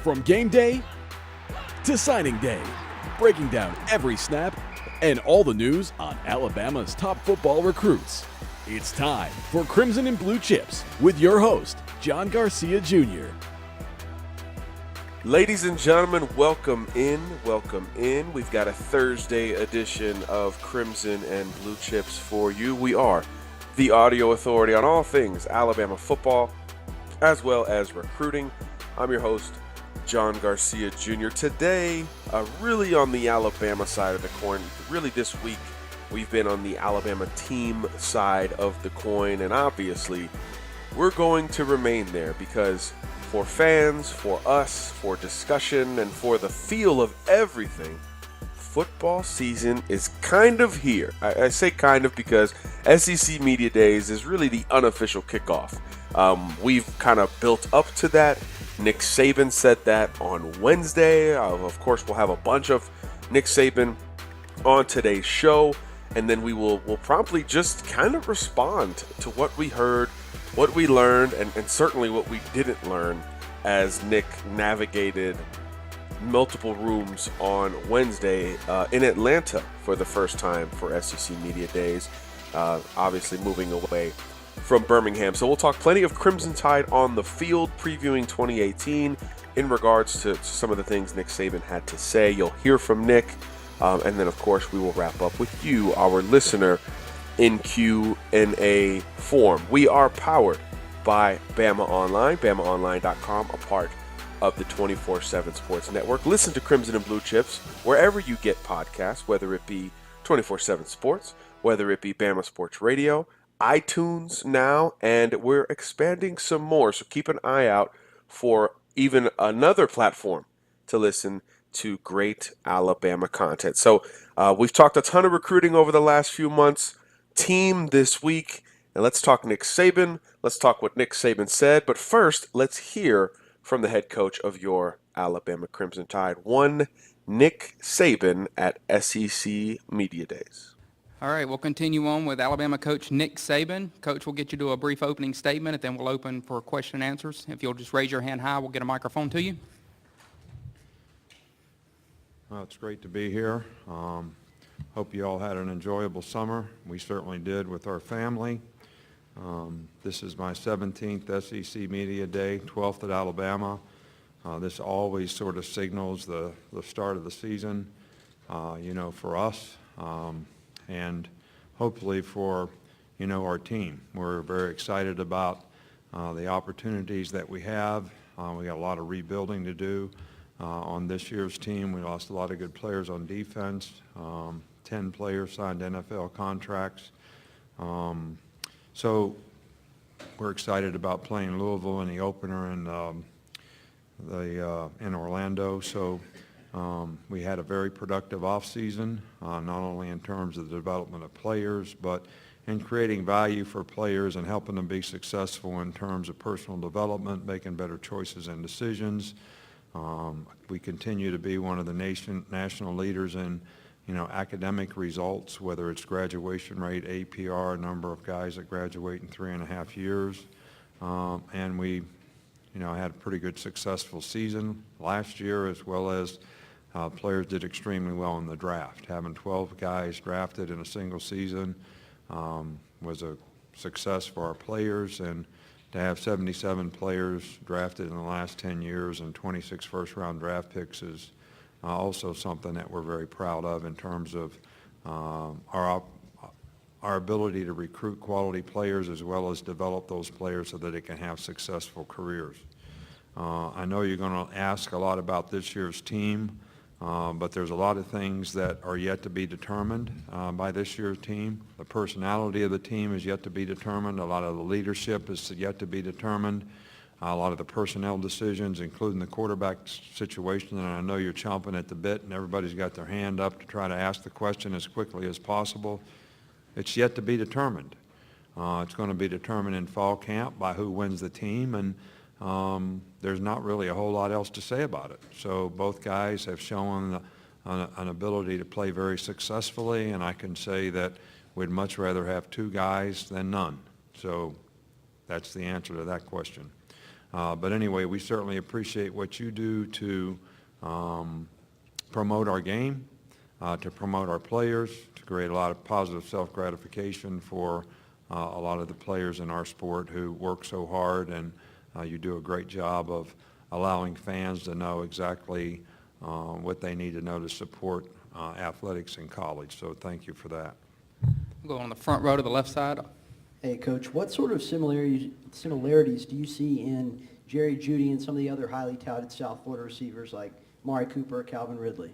From game day to signing day, breaking down every snap and all the news on Alabama's top football recruits. It's time for Crimson and Blue Chips with your host, John Garcia Jr. Ladies and gentlemen, welcome in. We've got a Thursday edition of Crimson and Blue Chips for you. We are the audio authority on all things Alabama football, as well as recruiting. I'm your host, John Garcia Jr. Today, really on the Alabama side of the coin. Really this week, we've been on the Alabama team side of the coin, and obviously, we're going to remain there because for fans, for us, for discussion, and for the feel of everything, football season is kind of here. I say kind of because SEC Media Days is really the unofficial kickoff. We've kind of built up to that. Nick Saban said that on Wednesday. Of course, we'll have a bunch of Nick Saban on today's show, and then we'll promptly just kind of respond to what we heard, what we learned, and certainly what we didn't learn as Nick navigated multiple rooms on Wednesday in Atlanta for the first time for SEC Media Days, obviously moving away from Birmingham. So we'll talk plenty of Crimson Tide on the field, previewing 2018 in regards to some of the things Nick Saban had to say. You'll hear from Nick, and then, of course, we will wrap up with you, our listener, in Q&A form. We are powered by Bama Online, BamaOnline.com, a part of the 24/7 Sports Network. Listen to Crimson and Blue Chips wherever you get podcasts, whether it be 24/7 Sports, whether it be Bama Sports Radio, iTunes now, and we're expanding some more. So keep an eye out for even another platform to listen to great Alabama content. So we've talked a ton of recruiting over the last few months. Team this week, and let's talk Nick Saban. Let's talk what Nick Saban said. But first, let's hear from the head coach of your Alabama Crimson Tide, one Nick Saban at SEC Media Days. All right, we'll continue on with Alabama coach Nick Saban. Coach, we'll get you to a brief opening statement, and then we'll open for question and answers. If you'll just raise your hand high, we'll get a microphone to you. Well, it's great to be here. Hope you all had an enjoyable summer. We certainly did with our family. This is my 17th SEC Media Day, 12th at Alabama. This always sort of signals the start of the season, for us. And hopefully for, our team. We're very excited about the opportunities that we have. We got a lot of rebuilding to do on this year's team. We lost a lot of good players on defense. 10 players signed NFL contracts. So we're excited about playing Louisville in the opener in Orlando. So we had a very productive offseason, not only in terms of the development of players, but in creating value for players and helping them be successful in terms of personal development, making better choices and decisions. We continue to be one of the national leaders in, academic results, whether it's graduation rate, APR, number of guys that graduate in 3.5 years. And we, had a pretty good successful season last year, as well as players did extremely well in the draft. Having 12 guys drafted in a single season was a success for our players, and to have 77 players drafted in the last 10 years and 26 first-round draft picks is also something that we're very proud of in terms of our ability to recruit quality players as well as develop those players so that they can have successful careers. I know you're going to ask a lot about this year's team. But there's a lot of things that are yet to be determined by this year's team. The personality of the team is yet to be determined. A lot of the leadership is yet to be determined. A lot of the personnel decisions, including the quarterback situation, and I know you're chomping at the bit and everybody's got their hand up to try to ask the question as quickly as possible. It's yet to be determined. It's going to be determined in fall camp by who wins the team, and there's not really a whole lot else to say about it. So both guys have shown an ability to play very successfully, and I can say that we'd much rather have two guys than none. So that's the answer to that question. But anyway, we certainly appreciate what you do to promote our game, to promote our players, to create a lot of positive self-gratification for a lot of the players in our sport who work so hard, and you do a great job of allowing fans to know exactly what they need to know to support athletics in college. So thank you for that. We'll go on the front row to the left side. Hey, Coach, what sort of similarities do you see in Jerry Jeudy and some of the other highly touted South Florida receivers like Mari Cooper, Calvin Ridley?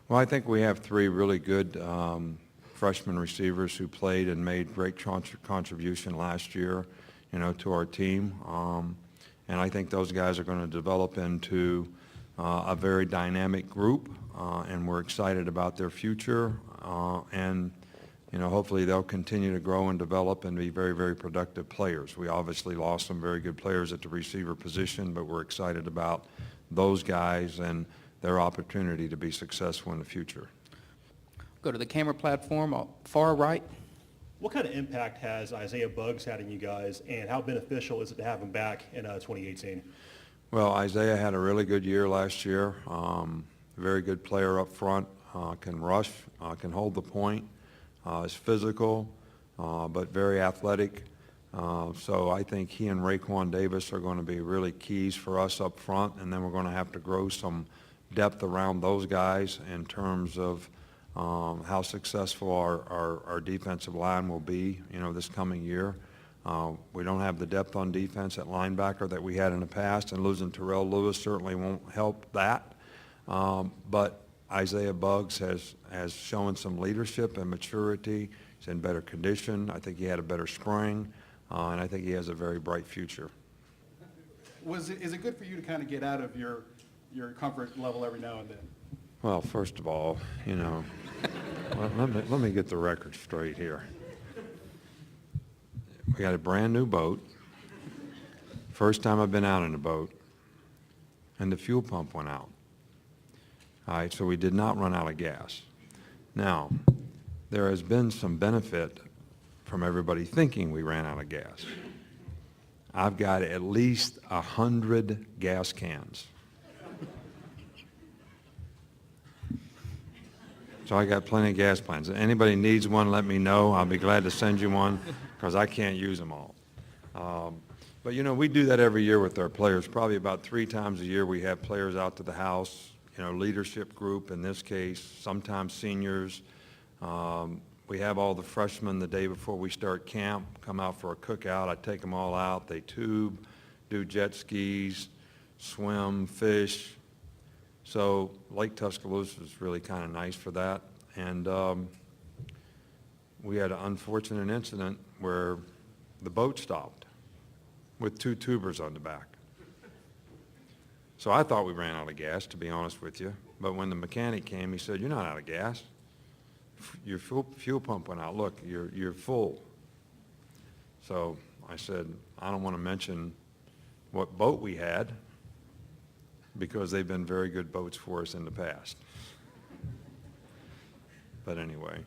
Well, I think we have three really good freshman receivers who played and made great contribution last year, to our team. And I think those guys are going to develop into a very dynamic group, and we're excited about their future. And hopefully they'll continue to grow and develop and be very, very productive players. We obviously lost some very good players at the receiver position, but we're excited about those guys and their opportunity to be successful in the future. Go to the camera platform, far right. What kind of impact has Isaiah Buggs had on you guys, and how beneficial is it to have him back in 2018? Well, Isaiah had a really good year last year. Very good player up front, can rush, can hold the point, is physical, but very athletic. So I think he and Raekwon Davis are going to be really keys for us up front, and then we're going to have to grow some depth around those guys in terms of how successful our defensive line will be, this coming year. We don't have the depth on defense at linebacker that we had in the past, and losing Terrell Lewis certainly won't help that. But Isaiah Buggs has shown some leadership and maturity. He's in better condition. I think he had a better spring, and I think he has a very bright future. Is it good for you to kind of get out of your comfort level every now and then? Well, first of all, let me get the record straight here. We got a brand new boat. First time I've been out in a boat, and the fuel pump went out. All right, so we did not run out of gas. Now, there has been some benefit from everybody thinking we ran out of gas. I've got at least 100 gas cans. So I got plenty of gas plans. If anybody needs one, let me know. I'll be glad to send you one because I can't use them all. But, we do that every year with our players. Probably about 3 times a year we have players out to the house, leadership group in this case, sometimes seniors. We have all the freshmen the day before we start camp come out for a cookout. I take them all out. They tube, do jet skis, swim, fish. So Lake Tuscaloosa is really kind of nice for that. And we had an unfortunate incident where the boat stopped with 2 tubers on the back. So I thought we ran out of gas, to be honest with you. But when the mechanic came, he said, "You're not out of gas. Your fuel pump went out. Look, you're full." So I said, I don't want to mention what boat we had, because they've been very good boats for us in the past. But anyway.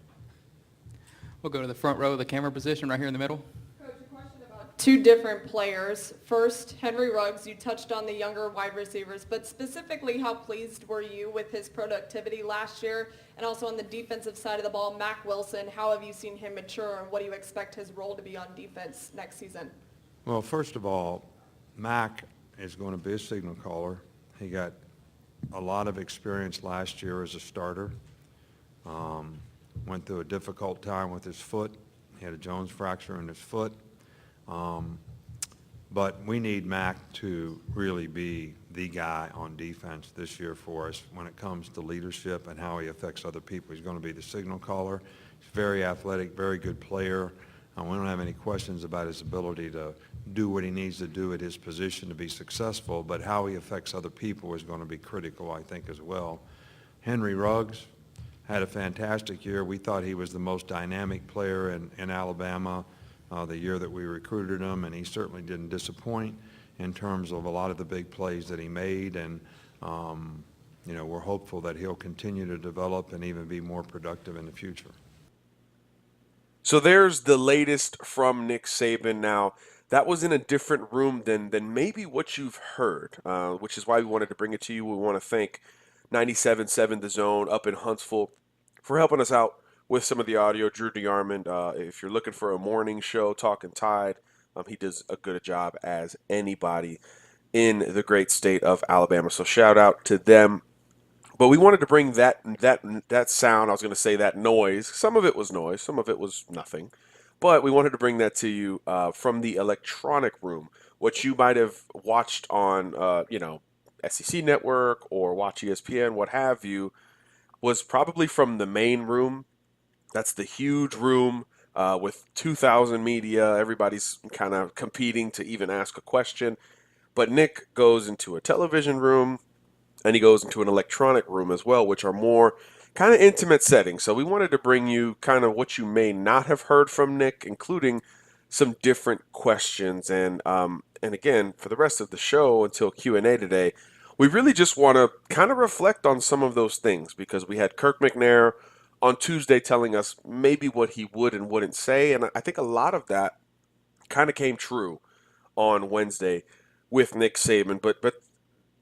We'll go to the front row of the camera position right here in the middle. Coach, a question about 2 different players. First, Henry Ruggs, you touched on the younger wide receivers, but specifically how pleased were you with his productivity last year? And also on the defensive side of the ball, Mack Wilson, how have you seen him mature, and what do you expect his role to be on defense next season? Well, first of all, Mack is going to be a signal caller. He got a lot of experience last year as a starter. Went through a difficult time with his foot. He had a Jones fracture in his foot. But we need Mack to really be the guy on defense this year for us when it comes to leadership and how he affects other people. He's going to be the signal caller. He's very athletic, very good player. We don't have any questions about his ability to do what he needs to do at his position to be successful, but how he affects other people is going to be critical, I think, as well. Henry Ruggs had a fantastic year. We thought he was the most dynamic player in Alabama the year that we recruited him, and he certainly didn't disappoint in terms of a lot of the big plays that he made, and we're hopeful that he'll continue to develop and even be more productive in the future. So there's the latest from Nick Saban. Now, that was in a different room than maybe what you've heard, which is why we wanted to bring it to you. We want to thank 97.7 The Zone up in Huntsville for helping us out with some of the audio. Drew DeArmond, if you're looking for a morning show talking Tide, he does a good job as anybody in the great state of Alabama. So shout out to them. But we wanted to bring that sound. I was going to say that noise. Some of it was noise. Some of it was nothing. But we wanted to bring that to you from the electronic room. What you might have watched on, SEC Network or Watch ESPN, what have you, was probably from the main room. That's the huge room with 2,000 media. Everybody's kind of competing to even ask a question. But Nick goes into a television room and he goes into an electronic room as well, which are more kind of intimate settings. So we wanted to bring you kind of what you may not have heard from Nick, including some different questions. And again, for the rest of the show until Q&A today, we really just want to kind of reflect on some of those things because we had Kirk McNair on Tuesday telling us maybe what he would and wouldn't say. And I think a lot of that kind of came true on Wednesday with Nick Saban. But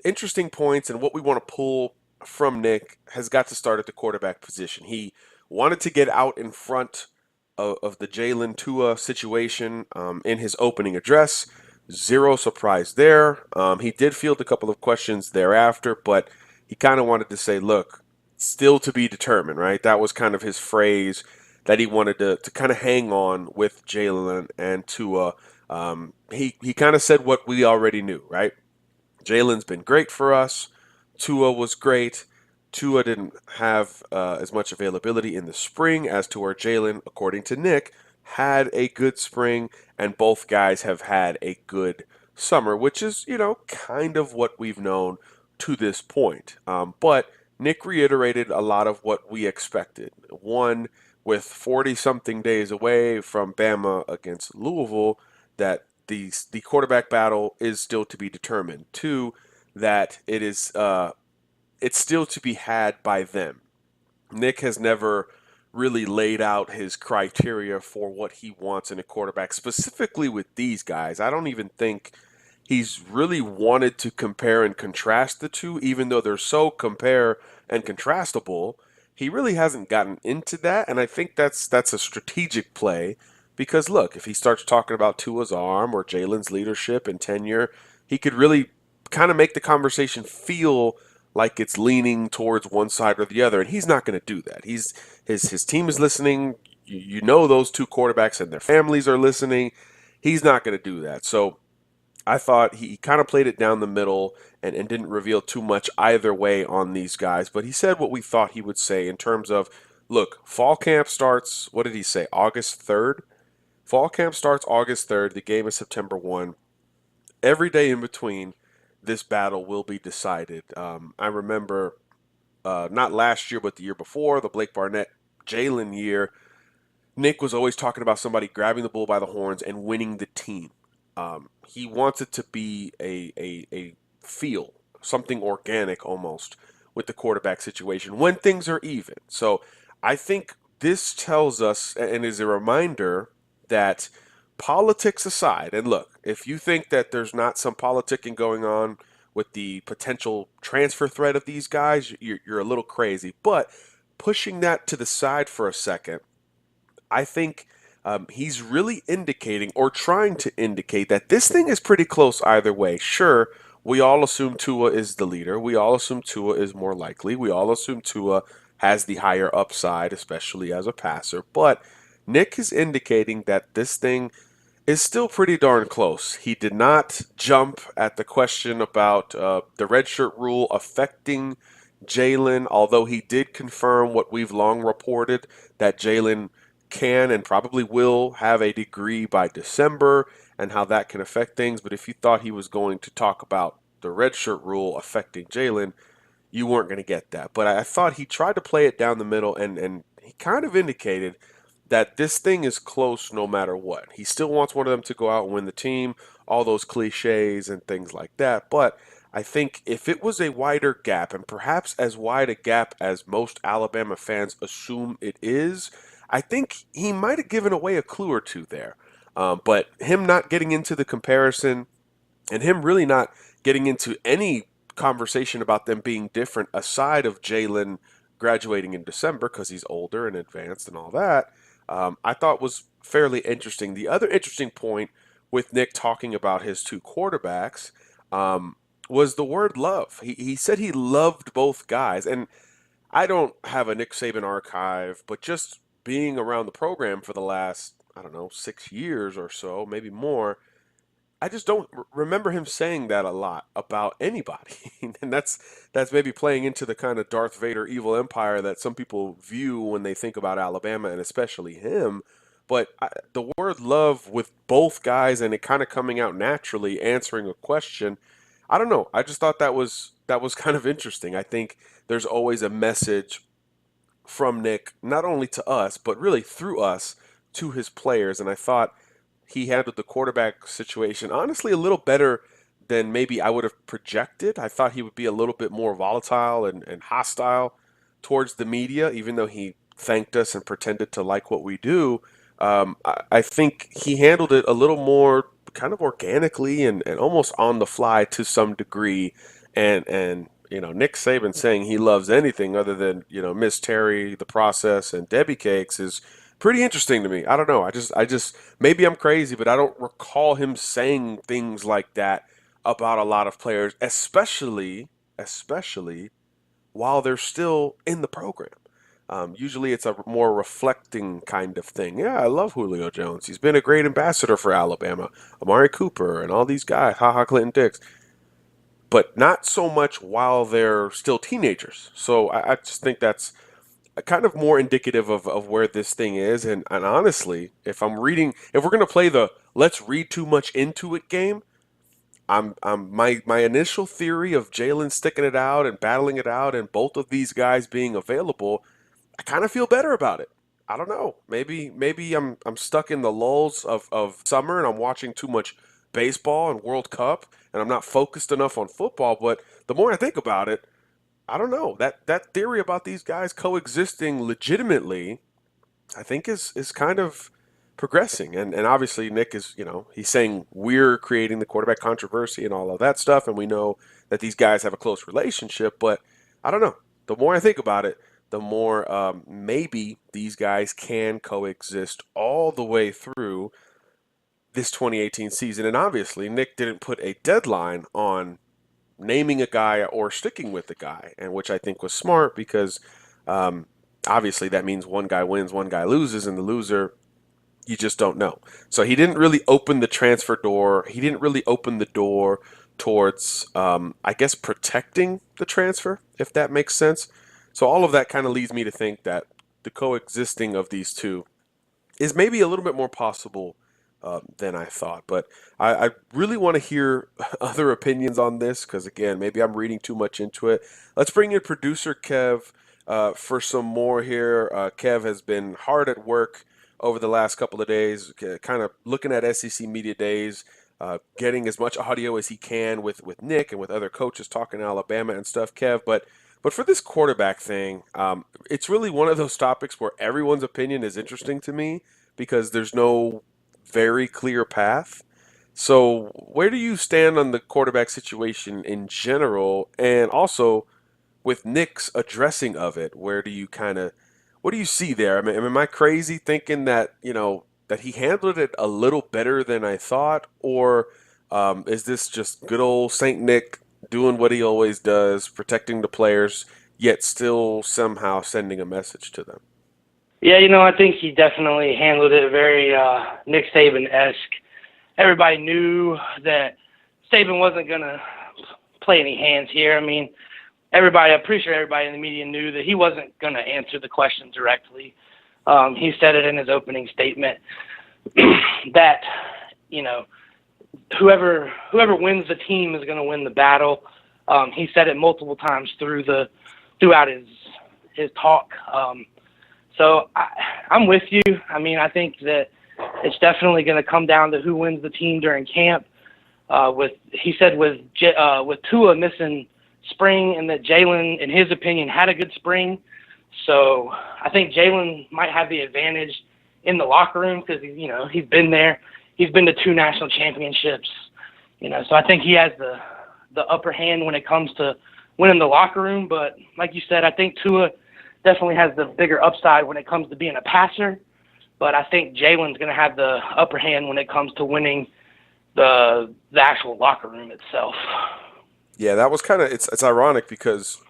interesting points, and what we want to pull from Nick has got to start at the quarterback position. He wanted to get out in front of the Jalen Tua situation in his opening address. Zero surprise there. He did field a couple of questions thereafter, but he kind of wanted to say, look, still to be determined, right? That was kind of his phrase that he wanted to kind of hang on with Jalen and Tua. He kind of said what we already knew, right? Jalen's been great for us. Tua was great. Tua didn't have as much availability in the spring as to where Jalen, according to Nick, had a good spring, and both guys have had a good summer, which is, kind of what we've known to this point. But Nick reiterated a lot of what we expected. One, with 40-something days away from Bama against Louisville, that the quarterback battle is still to be determined. Two, that it's still to be had by them. Nick has never really laid out his criteria for what he wants in a quarterback, specifically with these guys. I don't even think he's really wanted to compare and contrast the two, even though they're so compare and contrastable. He really hasn't gotten into that, and I think that's a strategic play. Because look, if he starts talking about Tua's arm or Jalen's leadership and tenure, he could really kind of make the conversation feel like it's leaning towards one side or the other, and he's not going to do that. His team is listening. You know those two quarterbacks and their families are listening. He's not going to do that. So I thought he kind of played it down the middle and didn't reveal too much either way on these guys. But he said what we thought he would say in terms of, look, fall camp starts, what did he say, August 3rd? Fall camp starts August 3rd. The game is September 1. Every day in between, this battle will be decided. I remember not last year, but the year before, the Blake Barnett-Jalen year, Nick was always talking about somebody grabbing the bull by the horns and winning the team. He wants it to be a feel, something organic almost, with the quarterback situation when things are even. So I think this tells us and is a reminder that politics aside, and look, if you think that there's not some politicking going on with the potential transfer threat of these guys, you're a little crazy. But pushing that to the side for a second, I think he's really indicating or trying to indicate that this thing is pretty close either way. Sure, we all assume Tua is the leader. We all assume Tua is more likely. We all assume Tua has the higher upside, especially as a passer. But Nick is indicating that this thing is still pretty darn close. He did not jump at the question about the redshirt rule affecting Jalen, although he did confirm what we've long reported, that Jalen can and probably will have a degree by December and how that can affect things. But if you thought he was going to talk about the redshirt rule affecting Jalen, you weren't going to get that. But I thought he tried to play it down the middle, and he kind of indicated that this thing is close no matter what. He still wants one of them to go out and win the team, all those cliches and things like that. But I think if it was a wider gap, and perhaps as wide a gap as most Alabama fans assume it is, I think he might have given away a clue or two there. But him not getting into the comparison and him really not getting into any conversation about them being different aside of Jalen graduating in December because he's older and advanced and all that, I thought was fairly interesting. The other interesting point with Nick talking about his two quarterbacks was the word love. He said he loved both guys. And I don't have a Nick Saban archive, but just being around the program for the last, I don't know, 6 years or so, maybe more, I just don't remember him saying that a lot about anybody. And that's maybe playing into the kind of Darth Vader evil empire that some people view when they think about Alabama and especially him. But the word love with both guys and it kind of coming out naturally answering a question, I don't know. I just thought that was kind of interesting. I think there's always a message from Nick, not only to us, but really through us to his players. And I thought he handled the quarterback situation honestly a little better than maybe I would have projected. I thought he would be a little bit more volatile and hostile towards the media, even though he thanked us and pretended to like what we do. I think he handled it a little more kind of organically and almost on the fly to some degree. And Nick Saban saying he loves anything other than Miss Terry, the process, and Debbie cakes is pretty interesting to me. I don't know. I just maybe I'm crazy, but I don't recall him saying things like that about a lot of players, especially while they're still in the program. Usually it's a more reflecting kind of thing. Yeah, I love Julio Jones. He's been a great ambassador for Alabama. Amari Cooper and all these guys, Clinton Dix. But not so much while they're still teenagers. So I just think that's kind of more indicative of where this thing is. And honestly, if we're going to play the let's read too much into it game, my initial theory of Jalen sticking it out and battling it out and both of these guys being available, I kind of feel better about it. I don't know. Maybe I'm stuck in the lulls of summer and I'm watching too much baseball and World Cup and I'm not focused enough on football. But the more I think about it, I don't know. That theory about these guys coexisting legitimately, I think is kind of progressing. And obviously Nick is, he's saying we're creating the quarterback controversy and all of that stuff. And we know that these guys have a close relationship. But I don't know. The more I think about it, the more maybe these guys can coexist all the way through this 2018 season. And obviously, Nick didn't put a deadline on naming a guy or sticking with the guy, and which I think was smart because obviously that means one guy wins, one guy loses, and the loser you just don't know. So he didn't really open the transfer door. He didn't really open the door towards, I guess, protecting the transfer, if that makes sense. So all of that kind of leads me to think that the coexisting of these two is maybe a little bit more possible than I thought. But I really want to hear other opinions on this because, again, maybe I'm reading too much into it. Let's bring in producer Kev for some more here. Kev has been hard at work over the last couple of days, kind of looking at SEC Media Days, getting as much audio as he can with Nick and with other coaches talking Alabama and stuff, Kev. But for this quarterback thing, it's really one of those topics where everyone's opinion is interesting to me because there's no very clear path. So where do you stand on the quarterback situation in general, and also with Nick's addressing of it? What do you see there? I mean, am I crazy thinking that that he handled it a little better than I thought, or is this just good old Saint Nick doing what he always does, protecting the players, yet still somehow sending a message to them? Yeah, I think he definitely handled it very Nick Saban-esque. Everybody knew that Saban wasn't going to play any hands here. I mean, I'm pretty sure everybody in the media knew that he wasn't going to answer the question directly. He said it in his opening statement that, whoever wins the team is going to win the battle. He said it multiple times throughout his talk. So I'm with you. I mean, I think that it's definitely going to come down to who wins the team during camp. He said with Tua missing spring, and that Jalen, in his opinion, had a good spring. So I think Jalen might have the advantage in the locker room because he's been there he's been to 2 national championships. So I think he has the upper hand when it comes to winning the locker room. But like you said, I think Tua definitely has the bigger upside when it comes to being a passer. But I think Jalen's going to have the upper hand when it comes to winning the actual locker room itself. Yeah, that was kind of it's ironic because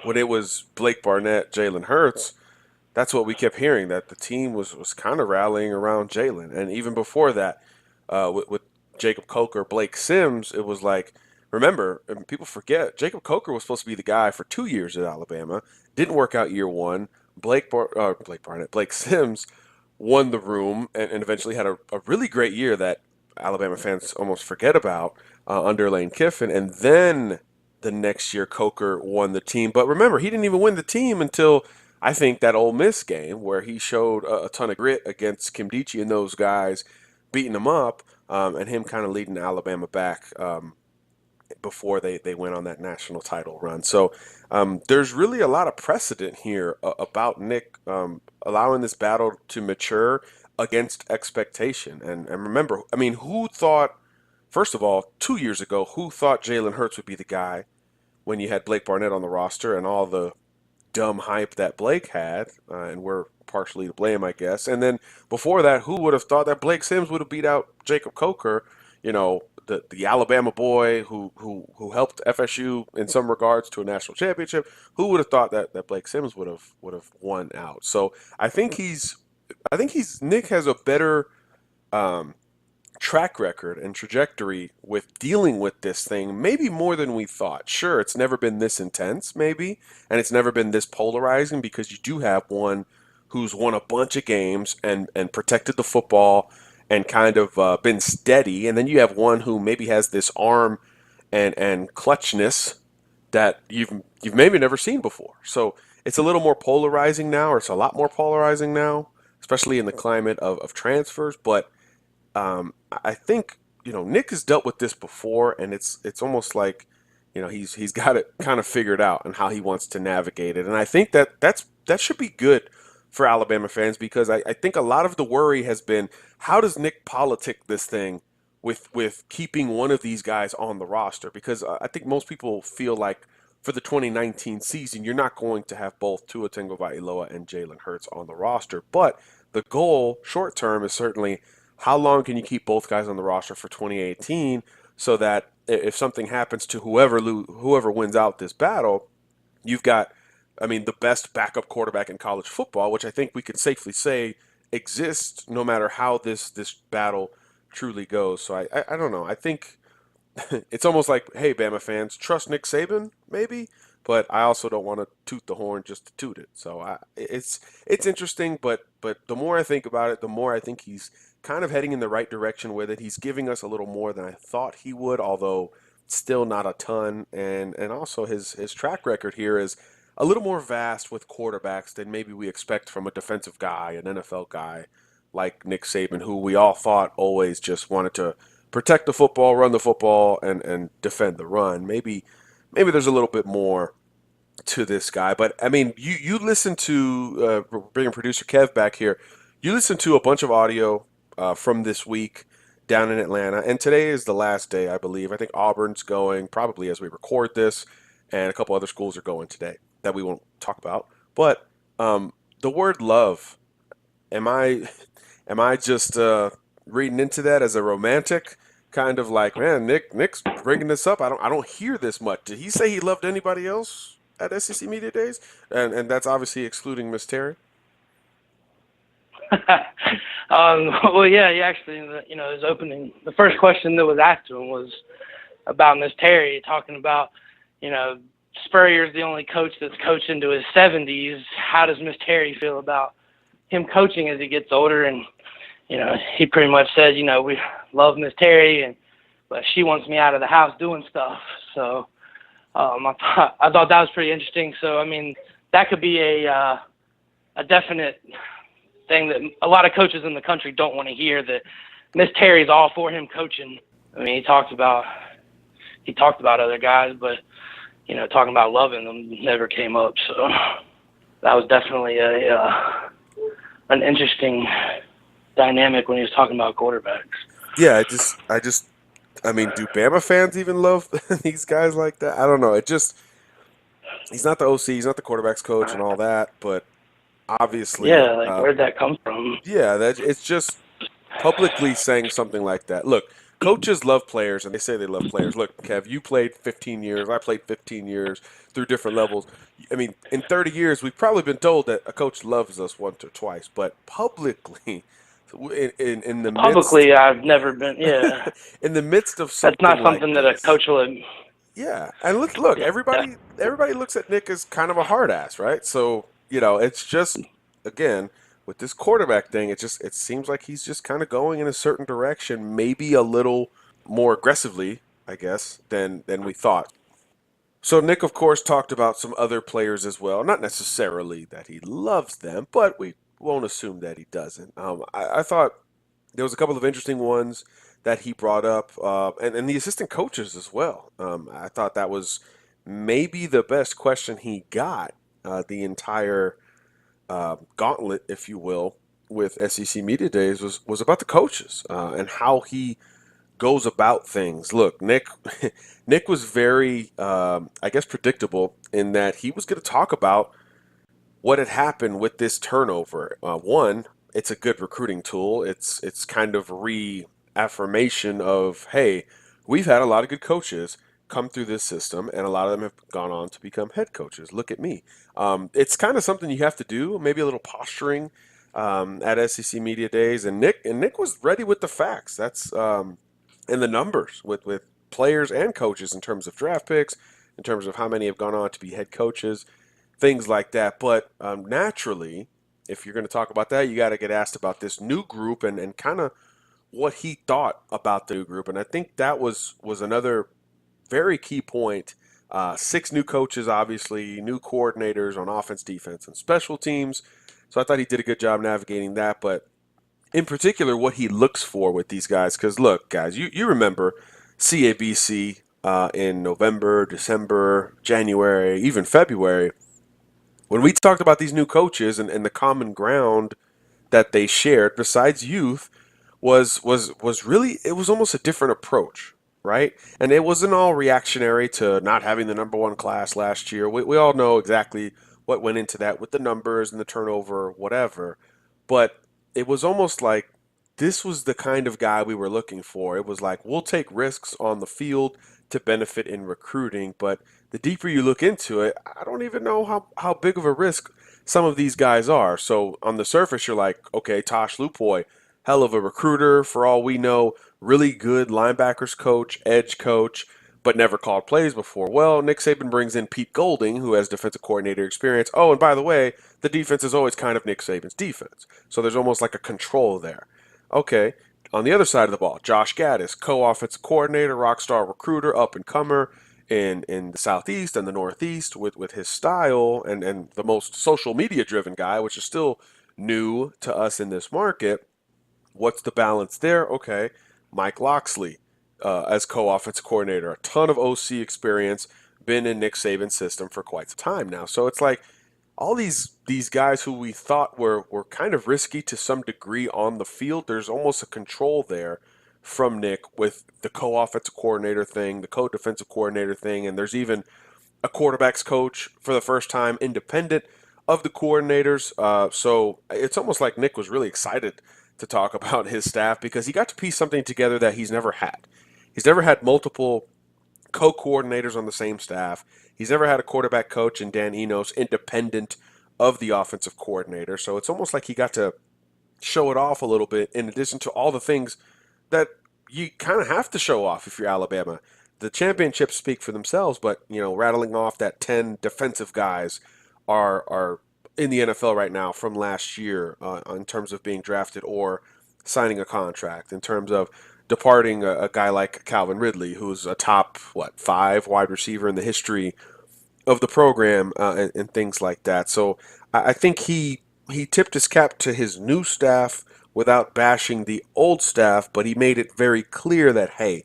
when it was Blake Barnett, Jalen Hurts, that's what we kept hearing, that the team was kind of rallying around Jalen. And even before that, with Jacob Coker, Blake Sims, it was like, remember, and people forget, Jacob Coker was supposed to be the guy for 2 years at Alabama. Didn't work out year one. Blake Sims won the room and eventually had a really great year that Alabama fans almost forget about under Lane Kiffin. And then the next year, Coker won the team. But remember, he didn't even win the team until I think that Ole Miss game where he showed a ton of grit against Kim Dichie and those guys beating him up, and him kind of leading Alabama back before they went on that national title run. So there's really a lot of precedent here about Nick allowing this battle to mature against expectation. And remember, I mean, who thought, first of all, 2 years ago, who thought Jalen Hurts would be the guy when you had Blake Barnett on the roster and all the dumb hype that Blake had, and we're partially to blame, I guess. And then before that, who would have thought that Blake Sims would have beat out Jacob Coker, the Alabama boy who helped FSU in some regards to a national championship? Who would have thought that Blake Sims would have won out? So I think Nick has a better track record and trajectory with dealing with this thing, maybe more than we thought. Sure, it's never been this intense, maybe, and it's never been this polarizing because you do have one who's won a bunch of games and protected the football and kind of been steady, and then you have one who maybe has this arm and clutchness that you've maybe never seen before. So it's a little more polarizing now, or it's a lot more polarizing now, especially in the climate of transfers. But I think Nick has dealt with this before, and it's almost like he's got it kind of figured out and how he wants to navigate it. And I think that should be good for Alabama fans, because I think a lot of the worry has been, how does Nick politic this thing with keeping one of these guys on the roster? Because I think most people feel like for the 2019 season, you're not going to have both Tua Tagovailoa and Jalen Hurts on the roster. But the goal short term is certainly, how long can you keep both guys on the roster for 2018 so that if something happens to whoever wins out this battle, you've got, the best backup quarterback in college football, which I think we could safely say exists no matter how this battle truly goes. So I don't know. I think it's almost like, hey, Bama fans, trust Nick Saban, maybe, but I also don't want to toot the horn just to toot it. So it's interesting, but the more I think about it, the more I think he's kind of heading in the right direction with it. He's giving us a little more than I thought he would, although still not a ton. And also his track record here is a little more vast with quarterbacks than maybe we expect from a defensive guy, an NFL guy like Nick Saban, who we all thought always just wanted to protect the football, run the football, and defend the run. Maybe there's a little bit more to this guy. But, you listen to, bringing producer Kev back here, you listen to a bunch of audio from this week down in Atlanta, and today is the last day, I believe. I think Auburn's going probably as we record this, and a couple other schools are going today that we won't talk about. But the word love, am I just reading into that as a romantic kind of like, man, Nick's bringing this up? I don't hear this much. Did he say he loved anybody else at SEC Media Days? And that's obviously excluding Miss Terry. Well, yeah, he actually, his opening, the first question that was asked to him was about Miss Terry, talking about, Spurrier's the only coach that's coached into his 70s. How does Miss Terry feel about him coaching as he gets older? And, he pretty much said, we love Miss Terry, but she wants me out of the house doing stuff. So I thought that was pretty interesting. So, that could be a definite thing that a lot of coaches in the country don't want to hear, that Miss Terry's all for him coaching. He talked about other guys, but talking about loving them never came up. So that was definitely an interesting dynamic when he was talking about quarterbacks. Yeah, I mean, do Bama fans even love these guys like that? I don't know. He's not the OC, he's not the quarterback's coach and all that, but obviously, Yeah, like where'd that come from? yeah, that it's just publicly saying something like that. Look, coaches love players, and they say they love players. Look, Kev, you played 15 years. I played 15 years through different levels. I mean, in 30 years, we've probably been told that a coach loves us once or twice, but publicly, in the midst Publicly, I've never been. Yeah, in the midst of that's something not like something that a this, coach will. yeah, and look, Yeah, everybody looks at Nick as kind of a hard ass, right? So it's just again with this quarterback thing, it seems like he's just kind of going in a certain direction, maybe a little more aggressively, I guess, than we thought. So Nick, of course, talked about some other players as well. Not necessarily that he loves them, but we won't assume that he doesn't. I thought there was a couple of interesting ones that he brought up, and the assistant coaches as well. I thought that was maybe the best question he got the entire gauntlet, if you will, with SEC Media Days was about the coaches and how he goes about things. Look, Nick, Nick was very, I guess, predictable in that he was going to talk about what had happened with this turnover. One, it's a good recruiting tool. It's kind of reaffirmation of, hey, we've had a lot of good coaches come through this system, and a lot of them have gone on to become head coaches. Look at me. It's kind of something you have to do. Maybe a little posturing at SEC Media Days, and Nick was ready with the facts. That's and the numbers with players and coaches in terms of draft picks, in terms of how many have gone on to be head coaches, things like that. But naturally, if you're going to talk about that, you got to get asked about this new group and kind of what he thought about the new group. And I think that was another very key point. Six new coaches, obviously, new coordinators on offense, defense, and special teams. So I thought he did a good job navigating that. But in particular, what he looks for with these guys, because look, guys, you remember CABC in November, December, January, even February when we talked about these new coaches and the common ground that they shared, besides youth, was really it was almost a different approach, right? And it wasn't all reactionary to not having the number one class last year. We all know exactly what went into that with the numbers and the turnover, whatever. But it was almost like this was the kind of guy we were looking for. It was like we'll take risks on the field to benefit in recruiting, but the deeper you look into it, I don't even know how big of a risk some of these guys are. So on the surface, you're like, okay, Tosh Lupoy, hell of a recruiter for all we know, really good linebackers coach, edge coach, but never called plays before. Well, Nick Saban brings in Pete Golding, who has defensive coordinator experience. Oh, and by the way, the defense is always kind of Nick Saban's defense. So there's almost like a control there. Okay. On the other side of the ball, Josh Gaddis, co-offensive coordinator, rock star recruiter, up and comer in the Southeast and the Northeast with his style and the most social media driven guy, which is still new to us in this market. What's the balance there? Okay. Mike Loxley as co-offensive coordinator, a ton of OC experience, been in Nick Saban's system for quite some time now. So it's like all these guys who we thought were kind of risky to some degree on the field, there's almost a control there from Nick with the co-offensive coordinator thing, the co-defensive coordinator thing, and there's even a quarterback's coach for the first time independent of the coordinators. So it's almost like Nick was really excited to talk about his staff because he got to piece something together that he's never had. He's never had multiple co-coordinators on the same staff. He's never had a quarterback coach in Dan Enos independent of the offensive coordinator. So it's almost like he got to show it off a little bit in addition to all the things that you kind of have to show off if you're Alabama. The championships speak for themselves, but rattling off that 10 defensive guys are in the NFL right now from last year in terms of being drafted or signing a contract, in terms of departing a guy like Calvin Ridley, who's a top, 5 wide receiver in the history of the program and things like that. So I think he tipped his cap to his new staff without bashing the old staff, but he made it very clear that, hey,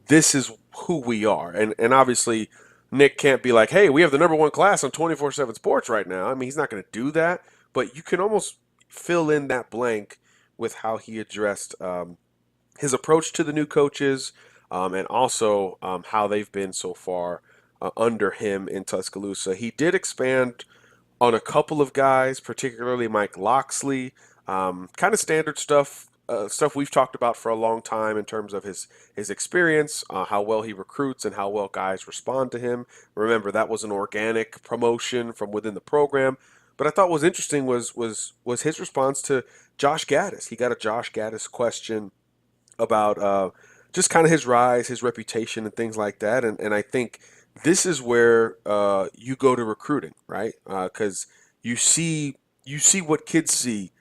this is who we are. And obviously, Nick can't be like, hey, we have the number one class on 24/7 Sports right now. I mean, he's not going to do that, but you can almost fill in that blank with how he addressed his approach to the new coaches, and also how they've been so far under him in Tuscaloosa. He did expand on a couple of guys, particularly Mike Loxley. Kind of standard stuff, stuff we've talked about for a long time in terms of his experience, how well he recruits, and how well guys respond to him. Remember, that was an organic promotion from within the program. But I thought what was interesting was his response to Josh Gaddis. He got a Josh Gaddis question about just kind of his rise, his reputation, and things like that. And I think this is where you go to recruiting, right? Because you see what kids see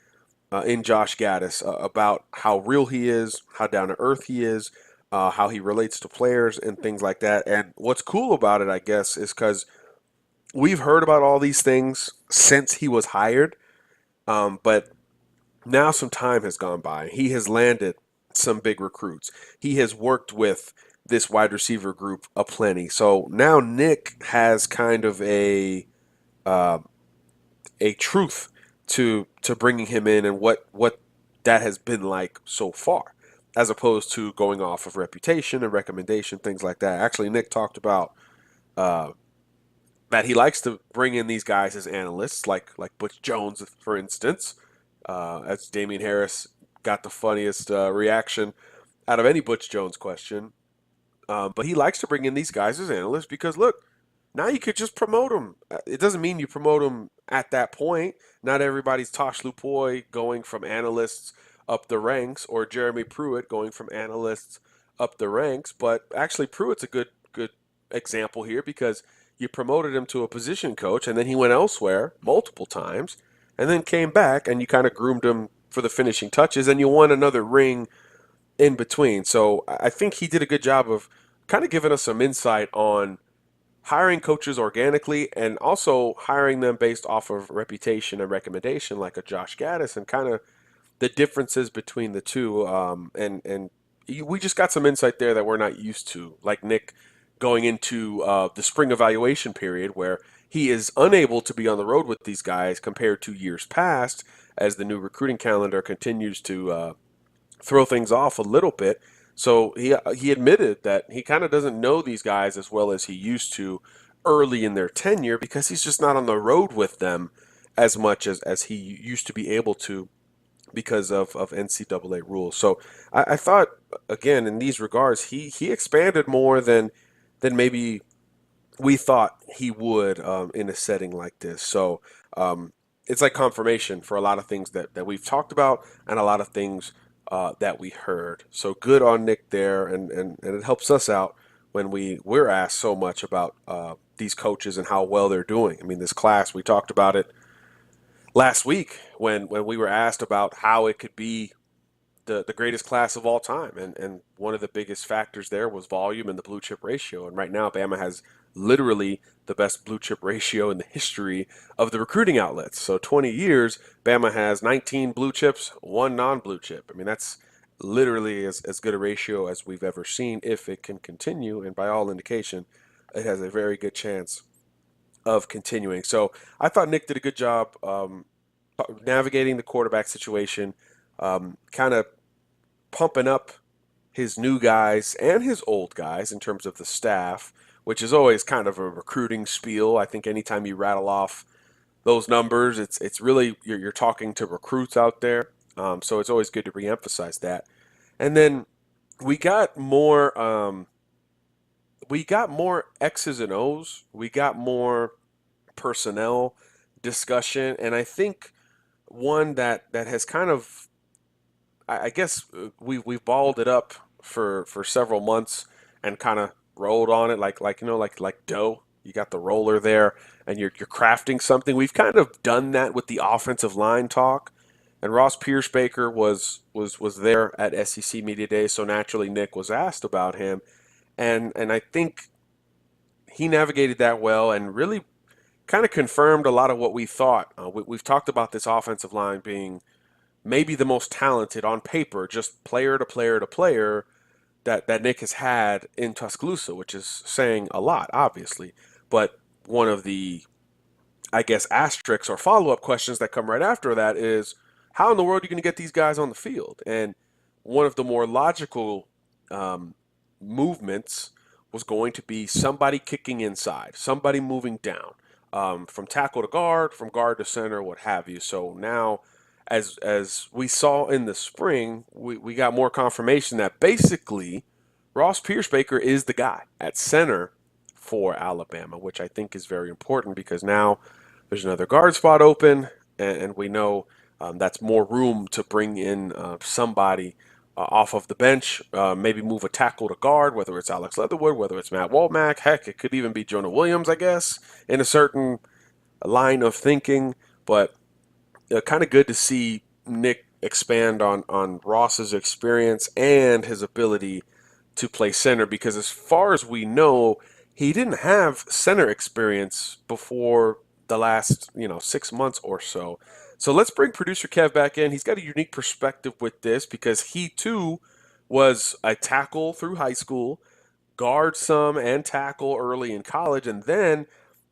in Josh Gaddis about how real he is, how down to earth he is, how he relates to players, and things like that. And what's cool about it, I guess, is because we've heard about all these things since he was hired, but now some time has gone by. He has landed some big recruits. He has worked with this wide receiver group aplenty. So now Nick has kind of a truth to bringing him in and what that has been like so far, as opposed to going off of reputation and recommendation, things like that. Actually, Nick talked about that he likes to bring in these guys as analysts, like Butch Jones, for instance. As Damian Harris got the funniest reaction out of any Butch Jones question. But he likes to bring in these guys as analysts because, look, now you could just promote them. It doesn't mean you promote them at that point. Not everybody's Tosh Lupoy going from analysts up the ranks, or Jeremy Pruitt going from analysts up the ranks. But actually, Pruitt's a good example here because you promoted him to a position coach, and then he went elsewhere multiple times, and then came back, and you kind of groomed him for the finishing touches, and you won another ring in between. So I think he did a good job of kind of giving us some insight on hiring coaches organically and also hiring them based off of reputation and recommendation, like a Josh Gaddis, and kind of the differences between the two. We just got some insight there that we're not used to, like Nick going into the spring evaluation period where he is unable to be on the road with these guys compared to years past as the new recruiting calendar continues to throw things off a little bit. So he admitted that he kind of doesn't know these guys as well as he used to early in their tenure because he's just not on the road with them as much as he used to be able to because of NCAA rules. So I thought, again, in these regards, he expanded more than maybe we thought he would in a setting like this. So it's like confirmation for a lot of things that we've talked about and a lot of things that we heard. So good on Nick there, and it helps us out when we're asked so much about these coaches and how well they're doing. I mean, this class, we talked about it last week when we were asked about how it could be the greatest class of all time. And one of the biggest factors there was volume and the blue chip ratio. And right now, Bama has literally the best blue chip ratio in the history of the recruiting outlets. So 20 years, Bama has 19 blue chips, 1 non-blue chip. I mean, that's literally as good a ratio as we've ever seen if it can continue. And by all indication, it has a very good chance of continuing. So I thought Nick did a good job navigating the quarterback situation, kind of pumping up his new guys and his old guys in terms of the staff, which is always kind of a recruiting spiel. I think anytime you rattle off those numbers, it's really you're talking to recruits out there. So it's always good to reemphasize that. And then we got more X's and O's. We got more personnel discussion, and I think one that has kind of, I guess we've balled it up for several months and kind of rolled on it like dough. You got the roller there, and you're crafting something. We've kind of done that with the offensive line talk, and Ross Pierce-Baker was there at SEC Media Day, so naturally Nick was asked about him, and I think he navigated that well and really kind of confirmed a lot of what we thought. We've talked about this offensive line being maybe the most talented on paper, just player to player to player, that Nick has had in Tuscaloosa, which is saying a lot, obviously. But one of the, I guess, asterisks or follow-up questions that come right after that is, how in the world are you going to get these guys on the field? And one of the more logical movements was going to be somebody kicking inside, somebody moving down, from tackle to guard, from guard to center, what have you. So now, as we saw in the spring, we got more confirmation that basically Ross Pierce-Baker is the guy at center for Alabama, which I think is very important because now there's another guard spot open, and we know that's more room to bring in somebody off of the bench, maybe move a tackle to guard, whether it's Alex Leatherwood, whether it's Matt Womack. Heck, it could even be Jonah Williams, I guess, in a certain line of thinking. But kind of good to see Nick expand on Ross's experience and his ability to play center, because as far as we know, he didn't have center experience before the last 6 months or so. So let's bring producer Kev back in. He's got a unique perspective with this because he too was a tackle through high school, guard some and tackle early in college, and then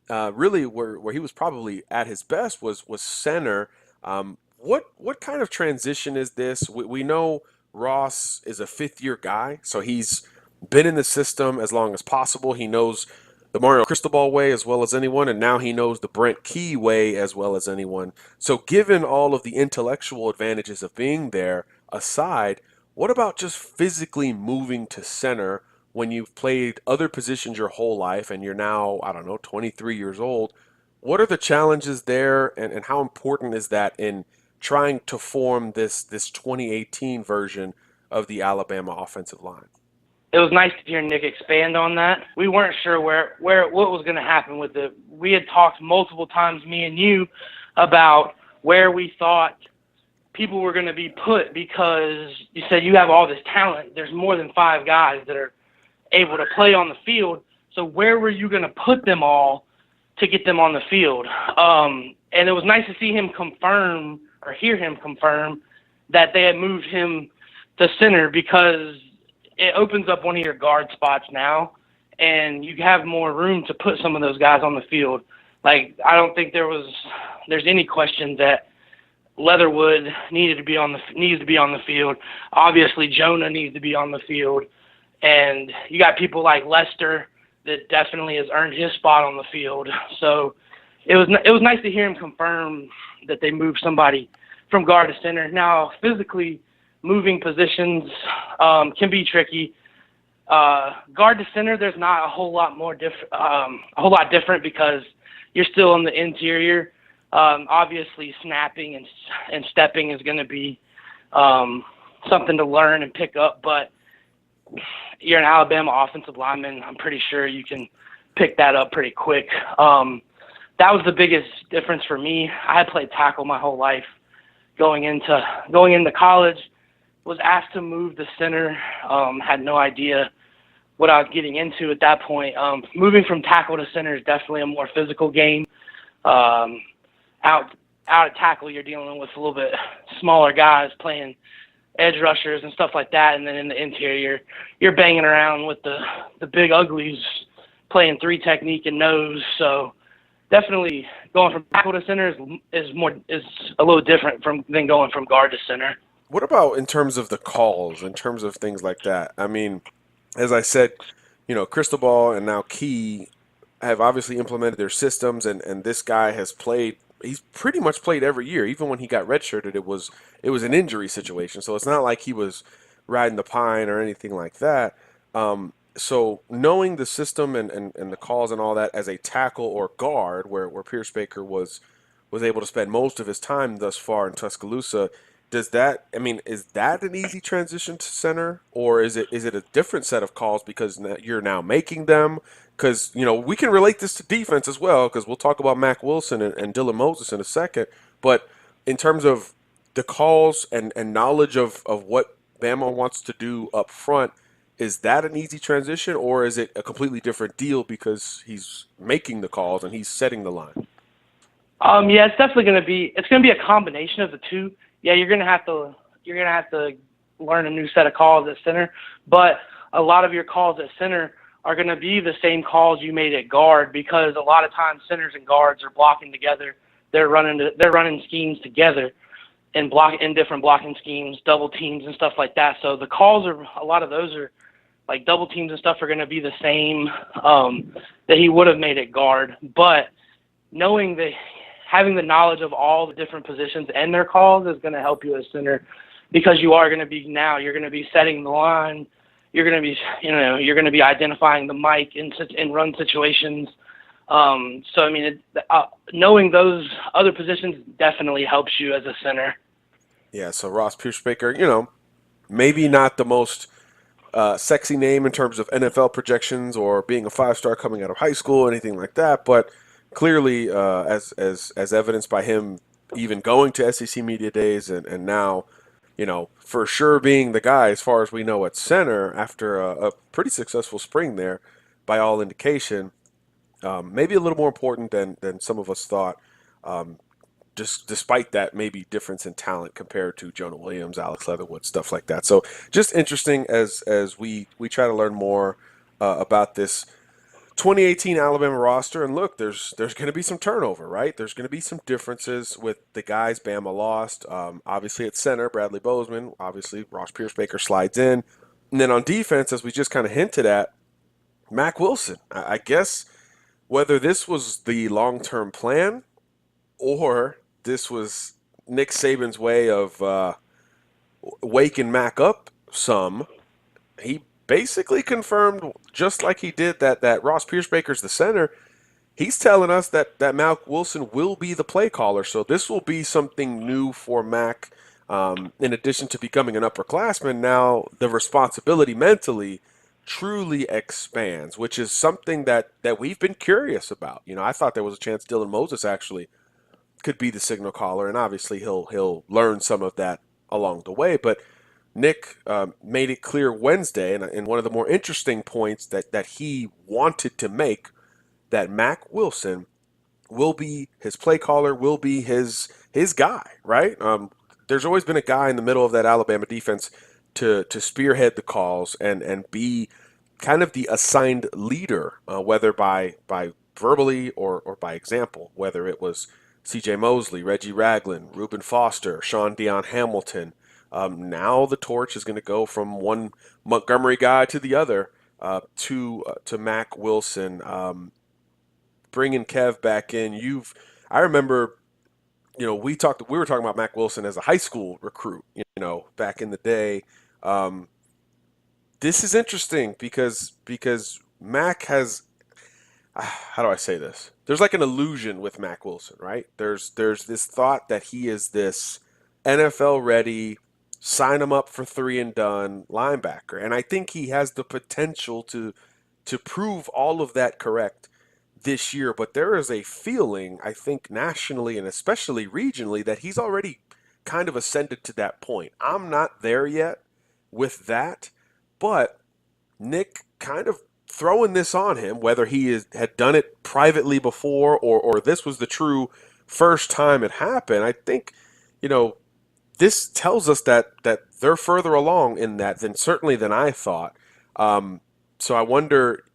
really where he was probably at his best was center. What kind of transition is this? We know Ross is a fifth-year guy, so he's been in the system as long as possible. He knows the Mario Cristobal way as well as anyone, and now he knows the Brent Key way as well as anyone. So given all of the intellectual advantages of being there aside, what about just physically moving to center when you've played other positions your whole life and you're now, 23 years old? What are the challenges there, and how important is that in trying to form this 2018 version of the Alabama offensive line? It was nice to hear Nick expand on that. We weren't sure what was going to happen with it. We had talked multiple times, me and you, about where we thought people were going to be put, because you said you have all this talent. There's more than 5 guys that are able to play on the field. So where were you going to put them all to get them on the field? And it was nice to see him confirm, or hear him confirm, that they had moved him to center, because it opens up one of your guard spots now, and you have more room to put some of those guys on the field. Like, I don't think there's any question that Leatherwood needed to be on the field. Obviously, Jonah needs to be on the field, and you got people like Lester that definitely has earned his spot on the field. So it was nice to hear him confirm that they moved somebody from guard to center. Now, physically, moving positions can be tricky. Guard to center, there's not a whole lot different because you're still in the interior. Obviously, snapping and stepping is going to be something to learn and pick up, but you're an Alabama offensive lineman. I'm pretty sure you can pick that up pretty quick. That was the biggest difference for me. I had played tackle my whole life. Going into college, was asked to move to center. Had no idea what I was getting into at that point. Moving from tackle to center is definitely a more physical game. Out at tackle, you're dealing with a little bit smaller guys playing edge rushers and stuff like that, and then in the interior, you're banging around with the big uglies playing 3 technique and nose. So definitely going from tackle to center is a little different than going from guard to center. What about in terms of the calls, in terms of things like that? I mean, as I said, Cristobal and now Key have obviously implemented their systems, and this guy has played. He's pretty much played every year. Even when he got redshirted, it was an injury situation. So it's not like he was riding the pine or anything like that. So knowing the system and the calls and all that as a tackle or guard, where Pierce-Baker was able to spend most of his time thus far in Tuscaloosa, is that an easy transition to center, or is it a different set of calls because you're now making them? Because, we can relate this to defense as well, because we'll talk about Mac Wilson and Dylan Moses in a second. But in terms of the calls and knowledge of what Bama wants to do up front, is that an easy transition, or is it a completely different deal because he's making the calls and he's setting the line? Yeah, it's definitely going to be a combination of the two. Yeah, you're gonna have to learn a new set of calls at center, but a lot of your calls at center are going to be the same calls you made at guard, because a lot of times centers and guards are blocking together. They're running schemes together. in different blocking schemes, double teams and stuff like that. So the calls a lot of those are like double teams and stuff are going to be the same that he would have made at guard. But knowing that, having the knowledge of all the different positions and their calls is going to help you as center, because you're going to be setting the line. You're going to be identifying the mic in run situations. So I mean, knowing those other positions definitely helps you as a center. Yeah. So Ross Pierschbaker, maybe not the most sexy name in terms of NFL projections or being a 5-star coming out of high school or anything like that, but clearly, as evidenced by him even going to SEC Media Days and now, for sure being the guy as far as we know at center after a pretty successful spring there, by all indication, maybe a little more important than some of us thought. Just despite that maybe difference in talent compared to Jonah Williams, Alex Leatherwood, stuff like that. So just interesting as we try to learn more about this 2018 Alabama roster. And look, there's going to be some turnover, right? There's going to be some differences with the guys Bama lost. Obviously at center, Bradley Bozeman. Obviously, Ross Pierschbaker slides in. And then on defense, as we just kind of hinted at, Mack Wilson. I guess whether this was the long-term plan or this was Nick Saban's way of waking Mack up some, he basically confirmed, just like he did that Ross Pierschbaker's the center, he's telling us that Mack Wilson will be the play caller. So this will be something new for Mack. In addition to becoming an upperclassman, now the responsibility mentally truly expands, which is something that we've been curious about. I thought there was a chance Dylan Moses actually could be the signal caller, and obviously he'll learn some of that along the way. But Nick made it clear Wednesday, and one of the more interesting points that he wanted to make, that Mack Wilson will be his play caller, will be his guy, right? There's always been a guy in the middle of that Alabama defense to spearhead the calls and be kind of the assigned leader, whether by verbally or by example, whether it was C.J. Mosley, Reggie Ragland, Reuben Foster, Sean Dion Hamilton. Now the torch is going to go from one Montgomery guy to the other, to Mack Wilson. Bringing Kev back in, I remember, we were talking about Mack Wilson as a high school recruit, back in the day. This is interesting because Mack has, how do I say this? There's like an illusion with Mack Wilson, right? There's this thought that he is this NFL ready, sign him up for 3 and done linebacker. And I think he has the potential to prove all of that correct this year. But there is a feeling, I think, nationally and especially regionally, that he's already kind of ascended to that point. I'm not there yet with that, but Nick kind of throwing this on him, whether he had done it privately before or this was the true first time it happened. I think, this tells us that they're further along in that than I thought. So I wonder,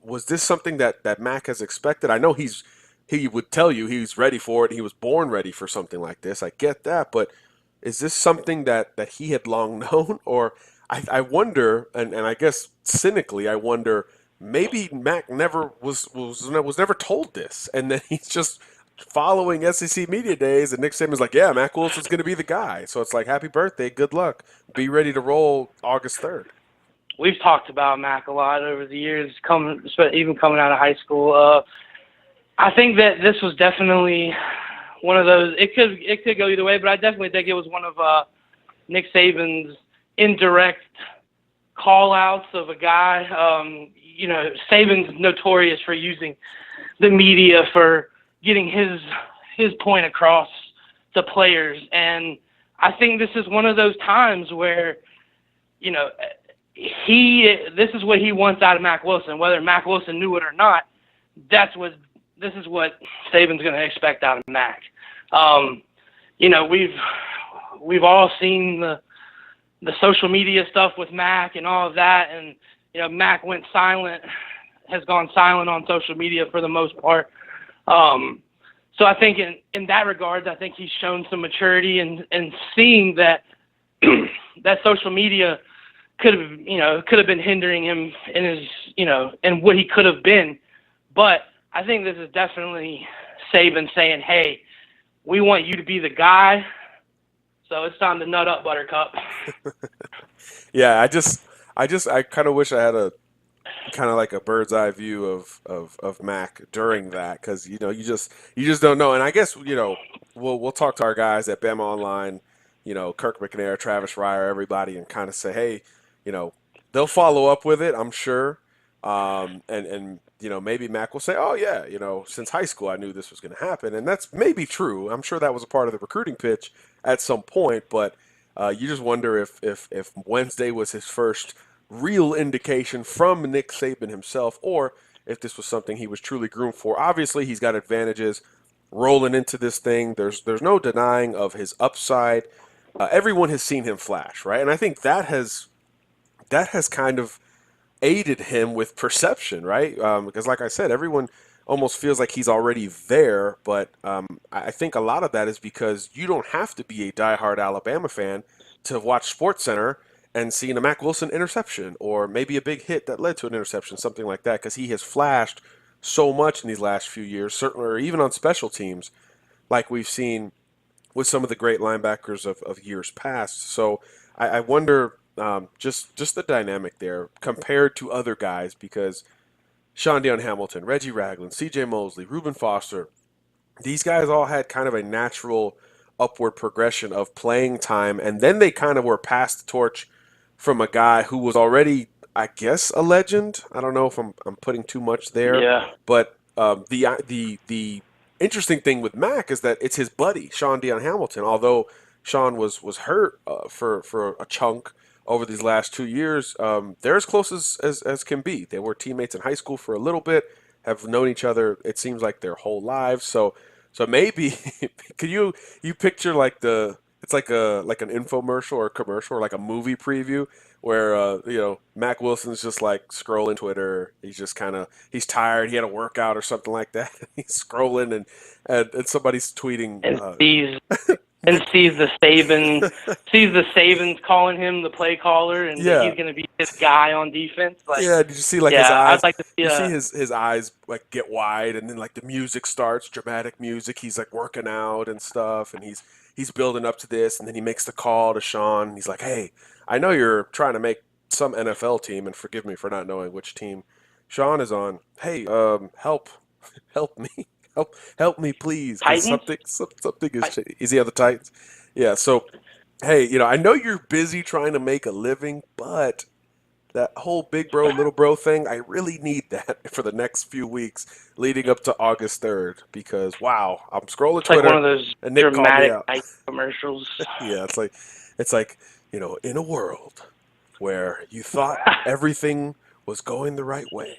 was this something that Mack has expected? I know he would tell you he's ready for it. He was born ready for something like this. I get that, but is this something that he had long known? Or I wonder, and I guess cynically, I wonder, maybe Mack never was never told this, and then he's just following SEC Media Days, and Nick Saban's like, yeah, Mack Wilson's going to be the guy. So it's like, happy birthday, good luck. Be ready to roll August 3rd. We've talked about Mack a lot over the years, even coming out of high school. I think that this was definitely one of those. It could go either way, but I definitely think it was one of Nick Saban's indirect call-outs of a guy. Saban's notorious for using the media for getting his point across to players, and I think this is one of those times where, this is what he wants out of Mack Wilson, whether Mack Wilson knew it or not. This is what Saban's going to expect out of Mack. We've all seen the social media stuff with Mack and all of that, and Mack has gone silent on social media for the most part. So I think in that regards, I think he's shown some maturity and seeing that that social media could have been hindering him in his, and what he could have been. But I think this is definitely Saban saying, hey, we want you to be the guy. So it's time to nut up, Buttercup. Yeah, I kind of wish I had a kind of like a bird's eye view of Mac during that, because you just don't know. And I guess we'll talk to our guys at Bama Online, Kirk McNair, Travis Reier, everybody, and kind of say, hey, they'll follow up with it, I'm sure. And maybe Mac will say, oh yeah, since high school I knew this was going to happen, and that's maybe true. I'm sure that was a part of the recruiting pitch at some point, but you just wonder if Wednesday was his first real indication from Nick Saban himself, or if this was something he was truly groomed for. Obviously, he's got advantages rolling into this thing. There's no denying of his upside. Everyone has seen him flash, right? And I think that has kind of aided him with perception, right? Because like I said, everyone almost feels like he's already there, but I think a lot of that is because you don't have to be a diehard Alabama fan to watch SportsCenter and seen a Mack Wilson interception, or maybe a big hit that led to an interception, something like that, because he has flashed so much in these last few years, certainly, or even on special teams, like we've seen with some of the great linebackers of years past. So I wonder just the dynamic there compared to other guys, because Sean Dion Hamilton, Reggie Ragland, C.J. Mosley, Reuben Foster, these guys all had kind of a natural upward progression of playing time, and then they kind of were passed the torch from a guy who was already, I guess, a legend. I don't know if I'm putting too much there. Yeah. But the interesting thing with Mac is that it's his buddy, Sean Dion Hamilton. Although Sean was hurt for a chunk over these last 2 years, they're as close as can be. They were teammates in high school for a little bit, have known each other, it seems like, their whole lives. So maybe could you picture like it's like an infomercial or a commercial or like a movie preview where Mac Wilson's just like scrolling Twitter. He's just he's tired. He had a workout or something like that. He's scrolling and somebody's tweeting sees the Sabans calling him the play caller, and that he's going to be his guy on defense. Like, yeah, did you see his eyes? I'd like to see. You see his eyes like get wide, and then like the music starts, dramatic music. He's like working out and stuff, and he's building up to this, and then he makes the call to Sean. And he's like, "Hey, I know you're trying to make some NFL team, and forgive me for not knowing which team Sean is on. Hey, help me." Help me, please. Something is he on the Titans? Yeah. So, hey, I know you're busy trying to make a living, but that whole big bro, little bro thing, I really need that for the next few weeks leading up to August 3rd, because wow, I'm scrolling Twitter. Like one of those and Nick dramatic commercials. Yeah, it's like in a world where you thought everything was going the right way,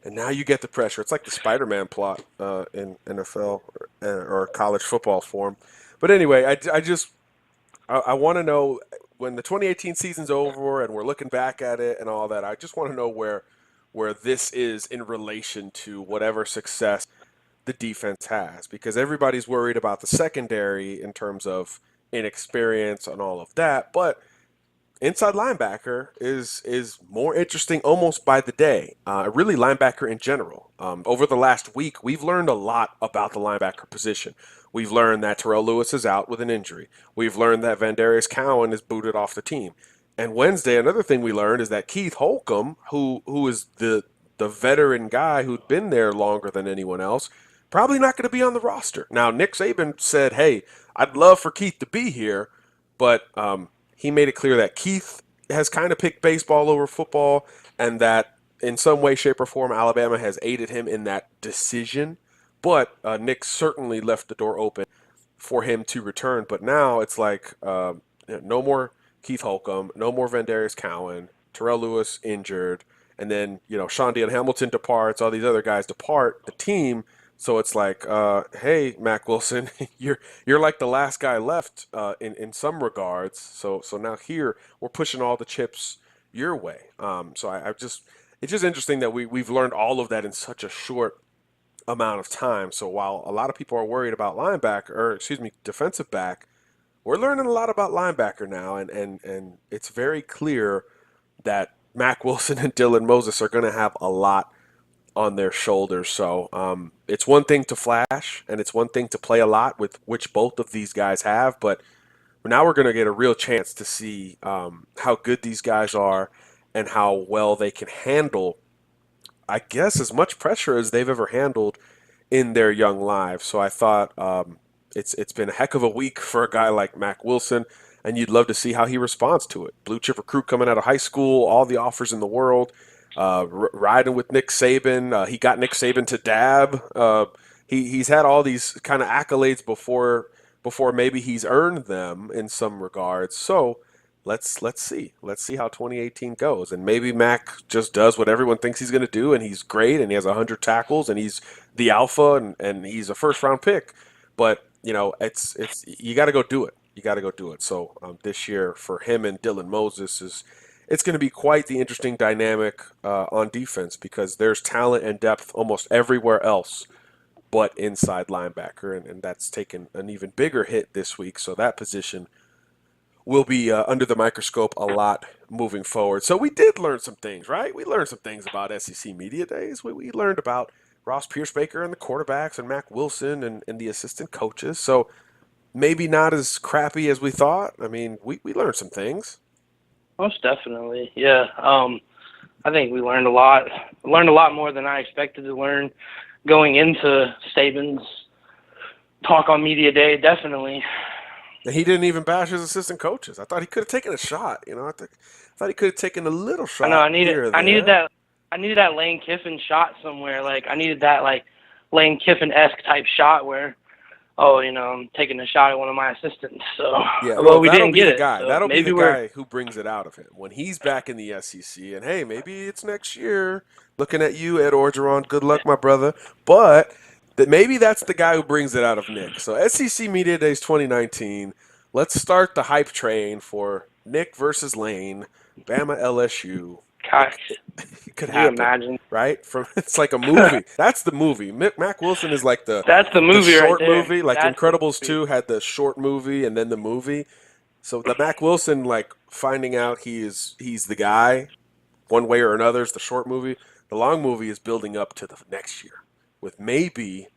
and now you get the pressure. It's like the Spider-Man plot in NFL or college football form. But anyway, I want to know, when the 2018 season's over and we're looking back at it and all that, I just want to know where this is in relation to whatever success the defense has, because everybody's worried about the secondary in terms of inexperience and all of that, but inside linebacker is more interesting almost by the day. Really, linebacker in general. Over the last week, we've learned a lot about the linebacker position. We've learned that Terrell Lewis is out with an injury. We've learned that Vandarius Cowan is booted off the team. And Wednesday, another thing we learned is that Keith Holcomb, who is the veteran guy who'd been there longer than anyone else, probably not going to be on the roster. Now, Nick Saban said, hey, I'd love for Keith to be here, but he made it clear that Keith has kind of picked baseball over football, and that in some way, shape, or form, Alabama has aided him in that decision. But Nick certainly left the door open for him to return. But now it's like no more Keith Holcomb, no more Vandarius Cowan, Terrell Lewis injured, and then Sean Dion Hamilton departs, all these other guys depart the team. So it's like, hey, Mac Wilson, you're like the last guy left in some regards. So now here we're pushing all the chips your way. So it's just interesting that we've learned all of that in such a short amount of time. So while a lot of people are worried about defensive back, we're learning a lot about linebacker now, and it's very clear that Mack Wilson and Dylan Moses are going to have a lot on their shoulders. So it's one thing to flash, and it's one thing to play a lot, with which both of these guys have, but now we're going to get a real chance to see how good these guys are and how well they can handle, I guess, as much pressure as they've ever handled in their young lives. So I thought it's been a heck of a week for a guy like Mack Wilson, and you'd love to see how he responds to it. Blue chip recruit coming out of high school, all the offers in the world, riding with Nick Saban. He got Nick Saban to dab. He's had all these kind of accolades before maybe he's earned them in some regards. So let's see how 2018 goes, and maybe Mac just does what everyone thinks he's going to do, and he's great, and he has 100 tackles, and he's the alpha, and he's a first round pick. But it's you got to go do it. You got to go do it. So this year for him and Dylan Moses it's going to be quite the interesting dynamic on defense, because there's talent and depth almost everywhere else but inside linebacker, and that's taken an even bigger hit this week. So that position will be under the microscope a lot moving forward. So we did learn some things, right? We learned some things about SEC Media Days. We learned about Ross Pierce-Baker and the quarterbacks, and Mack Wilson and the assistant coaches. So maybe not as crappy as we thought. I mean, we learned some things. Most definitely, yeah. I think we learned a lot. Learned a lot more than I expected to learn going into Saban's talk on Media Day, definitely. And he didn't even bash his assistant coaches. I thought he could have taken a shot. I thought he could have taken a little shot. I know. I needed that Lane Kiffin shot somewhere. Like, I needed that Lane Kiffin-esque type shot where, I'm taking a shot at one of my assistants. So, yeah, we didn't get it. So that'll be the guy who brings it out of him when he's back in the SEC. And hey, maybe it's next year. Looking at you, Ed Orgeron. Good luck, my brother. But maybe that's the guy who brings it out of Nick. So SEC Media Days 2019. Let's start the hype train for Nick versus Lane, Bama LSU. Gosh, it could happen, happen, imagine? Right? It's like a movie. That's the movie. Mack Wilson is like that's the movie, the short right there. movie. Like that's Incredibles 2 had the short movie and then the movie. So the Mack Wilson, finding out he's the guy, one way or another, is the short movie. The long movie is building up to the next year with maybe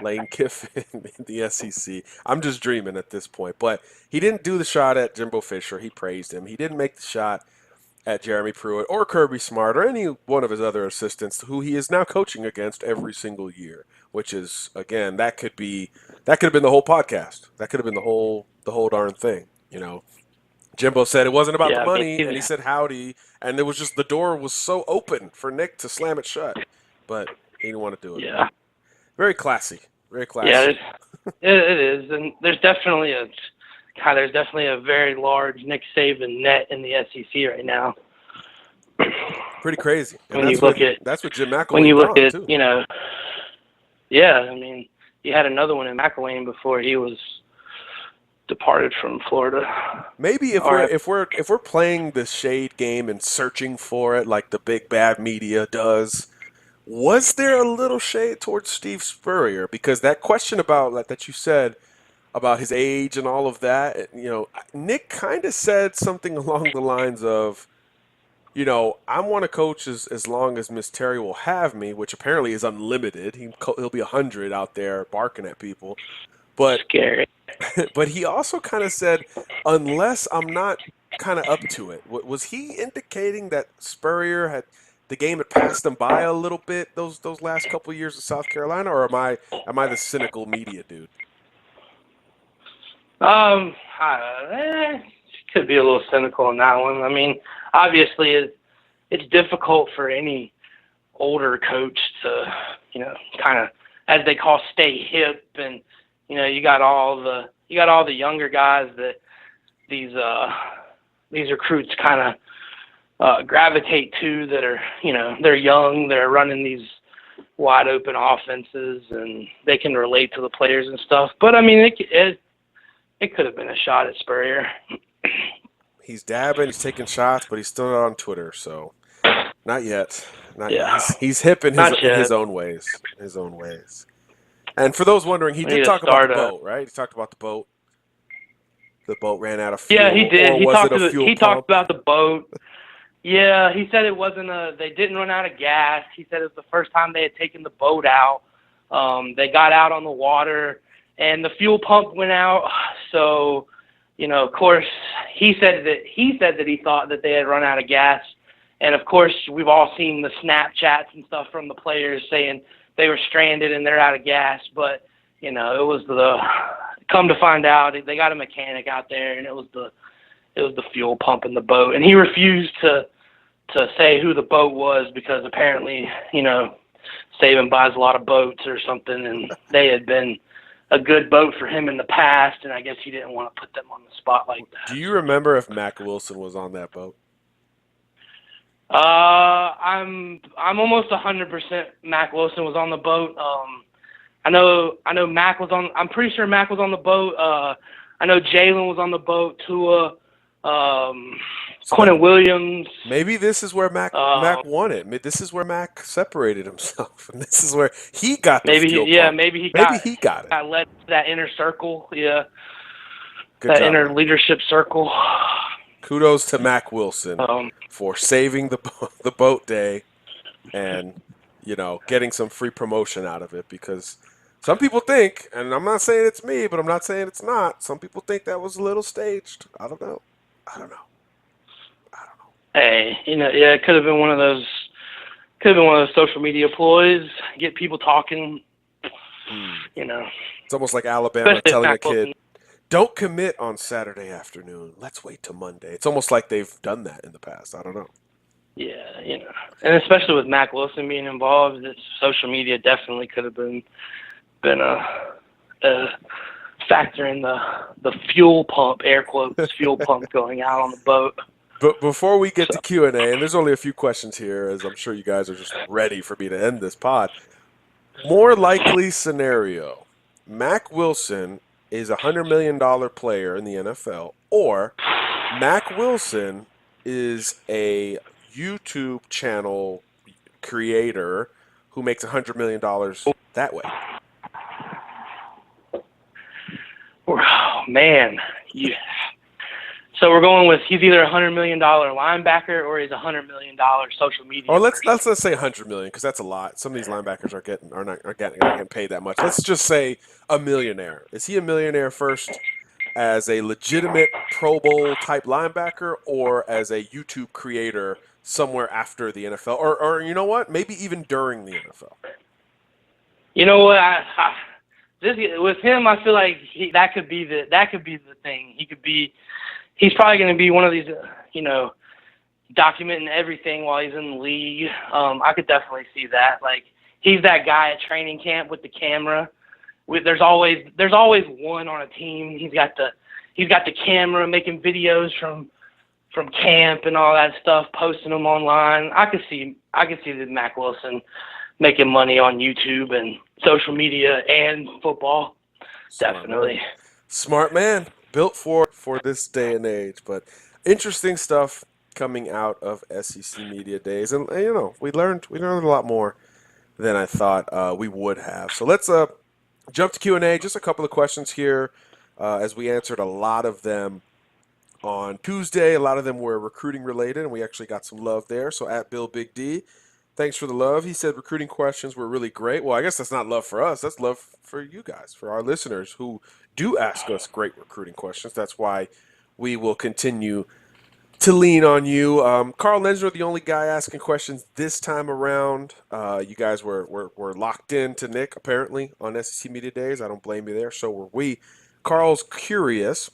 Lane Kiffin in the SEC. I'm just dreaming at this point. But he didn't do the shot at Jimbo Fisher. He praised him. He didn't make the shot at Jeremy Pruitt or Kirby Smart or any one of his other assistants who he is now coaching against every single year, which is, again, that could have been the whole podcast. That could have been the whole darn thing. Jimbo said it wasn't about the money, and he said howdy, and it was just the door was so open for Nick to slam it shut, but he didn't want to do it. Yeah. Very classy. Very classy. Yeah, it is, and there's definitely a very large Nick Saban net in the SEC right now. Pretty crazy. And that's what Jim McElwain when you look at too. Yeah, I mean, you had another one in McElwain before he was departed from Florida. Maybe if we're playing the shade game and searching for it like the big bad media does, was there a little shade towards Steve Spurrier? Because that question about that you said about his age and all of that, Nick kind of said something along the lines of, I want to coach as long as Miss Terry will have me, which apparently is unlimited. He'll be 100 out there barking at people. But scary. But he also kind of said, unless I'm not kind of up to it. Was he indicating that Spurrier the game had passed him by a little bit those last couple of years of South Carolina, or am I the cynical media dude? Could be a little cynical on that one. I mean, obviously it's difficult for any older coach to, kind of, as they call, stay hip, and you got all the younger guys that these recruits kind of gravitate to, that are, they're young, they're running these wide open offenses, and they can relate to the players and stuff. But I mean, it could have been a shot at Spurrier. He's dabbing, he's taking shots, but he's still not on Twitter, so not yet. Not, Yeah. he's hip in Not yet. his own ways. His own ways. And for those wondering, he We need did to talk about the start a- boat, right? He talked about the boat. The boat ran out of fuel. Yeah, he did. Or He was talked it a fuel he pump? talked about the boat. Yeah, he said it wasn't they didn't run out of gas. He said it was the first time they had taken the boat out. They got out on the water and the fuel pump went out. So, of course, he said that he thought that they had run out of gas. And of course, we've all seen the Snapchats and stuff from the players saying they were stranded and they're out of gas. But, it was come to find out, they got a mechanic out there, and it was the fuel pump in the boat. And he refused to say who the boat was because apparently, Saban buys a lot of boats or something, and they had been a good boat for him in the past, and I guess he didn't want to put them on the spot like that. Do you remember if Mack Wilson was on that boat? I'm almost 100% Mack Wilson was on the boat. I know Mack was on. I'm pretty sure Mack was on the boat. I know Jalen was on the boat. Tua, Quentin Williams. Maybe this is where Mack won it. Maybe this is where Mack separated himself, and this is where he got the fuel pump. Maybe he got it. Got led to that inner circle. Yeah, Good that job. inner leadership circle. Kudos to Mack Wilson for saving the boat day, and getting some free promotion out of it, because some people think, and I'm not saying it's me, but I'm not saying it's not. Some people think that was a little staged. I don't know. Hey, it could have been one of those social media ploys, get people talking. It's almost like Alabama Especially telling a Mack kid, Wilson. don't commit on Saturday afternoon. Let's wait till Monday. It's almost like they've done that in the past. I don't know. Yeah, and especially with Mack Wilson being involved, social media definitely could have been a factor in the fuel pump, air quotes, fuel pump going out on the boat. But before we get to Q&A, and there's only a few questions here, as I'm sure you guys are just ready for me to end this pod. More likely scenario, Mack Wilson is a $100 million player in the NFL, or Mack Wilson is a YouTube channel creator who makes $100 million that way. Oh, man. So we're going with he's either a $100 million linebacker or he's a $100 million social media. Or let's person. say $100 million, because that's a lot. Some of these linebackers are not getting paid that much. Let's just say a millionaire. Is he a millionaire first as a legitimate Pro Bowl type linebacker, or as a YouTube creator somewhere after the NFL, or you know what? Maybe even during the NFL. You know what? With him, I feel like that could be the thing. He's probably going to be one of these, documenting everything while he's in the league. I could definitely see that. Like, he's that guy at training camp with the camera. There's always one on a team. He's got the camera making videos from camp and all that stuff, posting them online. I could see the Mack Wilson making money on YouTube and social media and football. Definitely. Smart man. Built for this day and age. But interesting stuff coming out of SEC Media Days. And we learned a lot more than I thought we would have. So let's jump to Q&A. Just a couple of questions here, as we answered a lot of them on Tuesday. A lot of them were recruiting related, and we actually got some love there. So at Bill Big D, thanks for the love. He said recruiting questions were really great. Well, I guess that's not love for us. That's love for you guys, for our listeners who do ask us great recruiting questions. That's why we will continue to lean on you. Carl Lenzner, the only guy asking questions this time around. You guys were locked in to Nick, apparently, on SEC Media Days. I don't blame you there. So were we. Carl's curious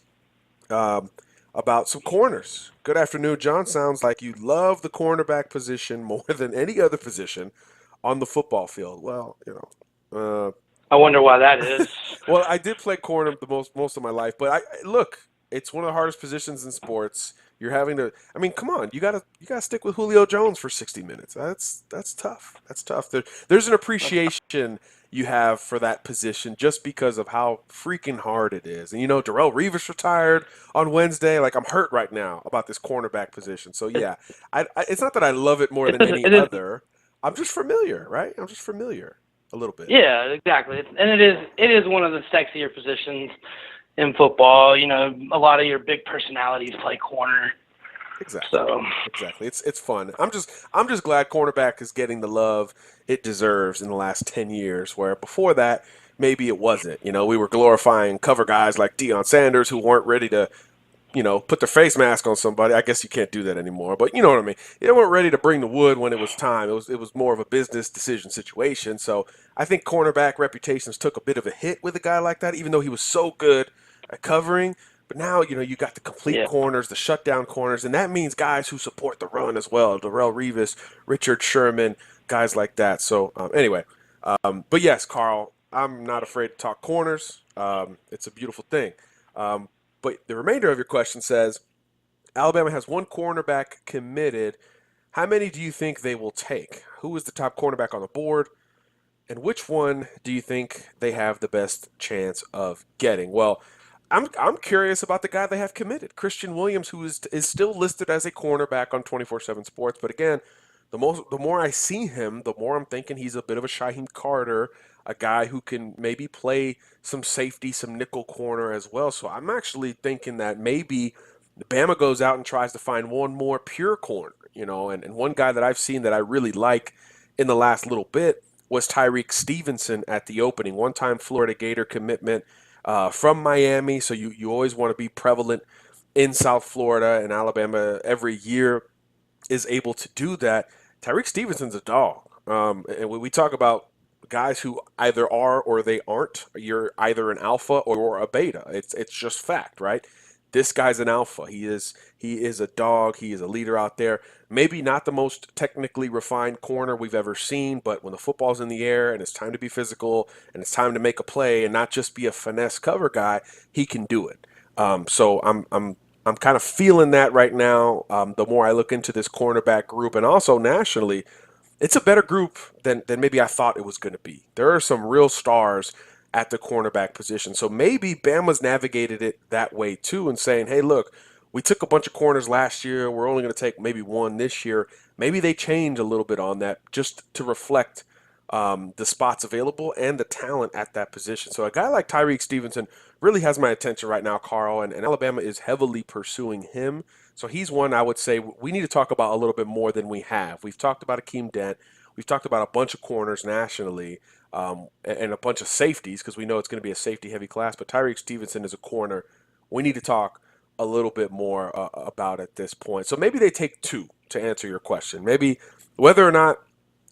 about some corners. Good afternoon, John. Sounds like you love the cornerback position more than any other position on the football field. Well, I wonder why that is. Well, I did play corner most of my life, but look, it's one of the hardest positions in sports. You're having to. I mean, come on, you gotta stick with Julio Jones for 60 minutes. That's tough. That's tough. There's an appreciation you have for that position just because of how freaking hard it is. And Darrelle Revis retired on Wednesday. Like, I'm hurt right now about this cornerback position. So yeah, it's not that I love it more than any other. I'm just familiar, right? I'm just familiar a little bit. Yeah, exactly. And it is one of the sexier positions in football. You know, a lot of your big personalities play corner. Exactly. So Exactly. It's fun. I'm just glad cornerback is getting the love it deserves in the last 10 years, where before that maybe it wasn't. You know, we were glorifying cover guys like Deion Sanders who weren't ready to, put their face mask on somebody. I guess you can't do that anymore, but you know what I mean. They weren't ready to bring the wood when it was time. It was more of a business decision situation. So I think cornerback reputations took a bit of a hit with a guy like that, even though he was so good at covering. But now, you got the complete yeah, corners, the shutdown corners, and that means guys who support the run as well. Darrell Revis, Richard Sherman, guys like that. So anyway, but yes, Carl, I'm not afraid to talk corners. It's a beautiful thing. Um, but the remainder of your question says Alabama has one cornerback committed. How many do you think they will take? Who is the top cornerback on the board? And which one do you think they have the best chance of getting? Well, I'm curious about the guy they have committed, Christian Williams, who is still listed as a cornerback on 24/7 Sports. But again, the more I see him, the more I'm thinking he's a bit of a Shaheem Carter, a guy who can maybe play some safety, some nickel corner as well. So I'm actually thinking that maybe Bama goes out and tries to find one more pure corner, and one guy that I've seen that I really like in the last little bit was Tyreek Stevenson at the opening, one-time Florida Gator commitment from Miami. So you always want to be prevalent in South Florida, and Alabama every year is able to do that. Tyreek Stevenson's a dog. And when we talk about guys who either are or they aren't, you're either an alpha or a beta. It's just fact, right? This guy's an alpha. He is a dog. He is a leader out there. Maybe not the most technically refined corner we've ever seen, but when the football's in the air and it's time to be physical and it's time to make a play and not just be a finesse cover guy, he can do it. So I'm kind of feeling that right now. The more I look into this cornerback group, and also nationally, it's a better group than maybe I thought it was going to be. There are some real stars at the cornerback position. So maybe Bama's navigated it that way too, and saying, hey, look, we took a bunch of corners last year. We're only going to take maybe one this year. Maybe they change a little bit on that just to reflect the spots available and the talent at that position. So a guy like Tyreek Stevenson really has my attention right now, Carl, and Alabama is heavily pursuing him. So he's one I would say we need to talk about a little bit more than we have. We've talked about Akeem Dent. We've talked about a bunch of corners nationally and a bunch of safeties because we know it's going to be a safety-heavy class. But Tyreek Stevenson is a corner we need to talk a little bit more about at this point. So maybe they take two to answer your question. Maybe whether or not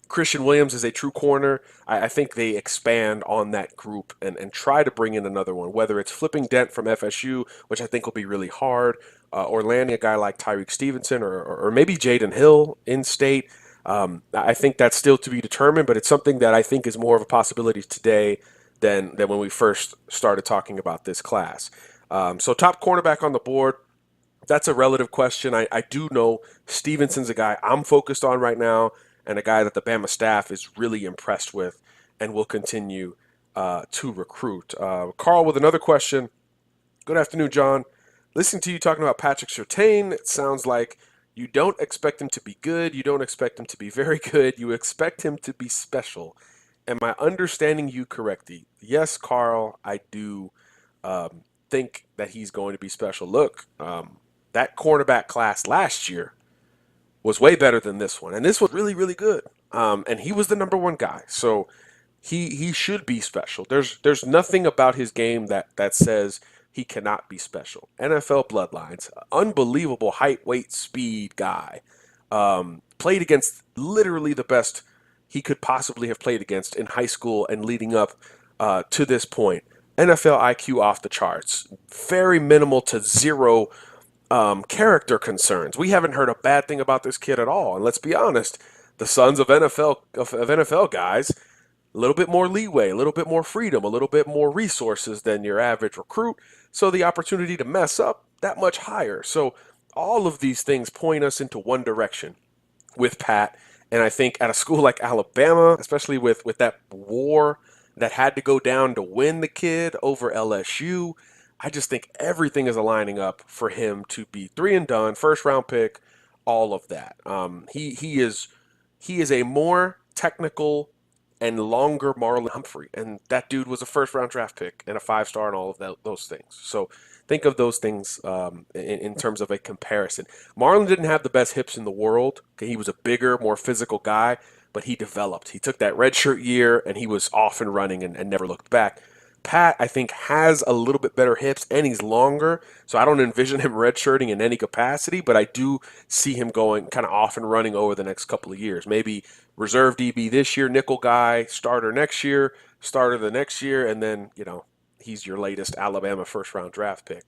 Christian Williams is a true corner, I think they expand on that group and try to bring in another one, whether it's flipping Dent from FSU, which I think will be really hard, or landing a guy like Tyreek Stevenson or maybe Jaden Hill in state. I think that's still to be determined, but it's something that I think is more of a possibility today than when we first started talking about this class. So top cornerback on the board, that's a relative question. I do know Stevenson's a guy I'm focused on right now and a guy that the Bama staff is really impressed with and will continue to recruit. Carl with another question. Good afternoon, John. Listening to you talking about Patrick Surtain, it sounds like you don't expect him to be good. You don't expect him to be very good. You expect him to be special. Am I understanding you correctly? Yes, Carl, I do think that he's going to be special. Look, that cornerback class last year was way better than this one, and this was really, really good. And he was the number one guy, so he should be special. There's nothing about his game that says he cannot be special. NFL bloodlines, unbelievable height, weight, speed guy. Played against literally the best he could possibly have played against in high school and leading up to this point. NFL IQ off the charts. Very minimal to zero character concerns. We haven't heard a bad thing about this kid at all. And let's be honest, the sons of NFL guys, a little bit more leeway, a little bit more freedom, a little bit more resources than your average recruit. So the opportunity to mess up that much higher. So all of these things point us into one direction with Pat. And I think at a school like Alabama, especially with that war that had to go down to win the kid over LSU, I just think everything is aligning up for him to be 3 and done, first round pick, all of that. He is he is a more technical and longer Marlon Humphrey. And that dude was a first-round draft pick and a 5-star and all of those things. So think of those things in terms of a comparison. Marlon didn't have the best hips in the world. Okay, he was a bigger, more physical guy, but he developed. He took that redshirt year, and he was off and running and never looked back. Pat, I think, has a little bit better hips, and he's longer, so I don't envision him redshirting in any capacity, but I do see him going kind of off and running over the next couple of years. Maybe reserve DB this year, nickel guy, starter next year, starter the next year, and then, he's your latest Alabama first-round draft pick.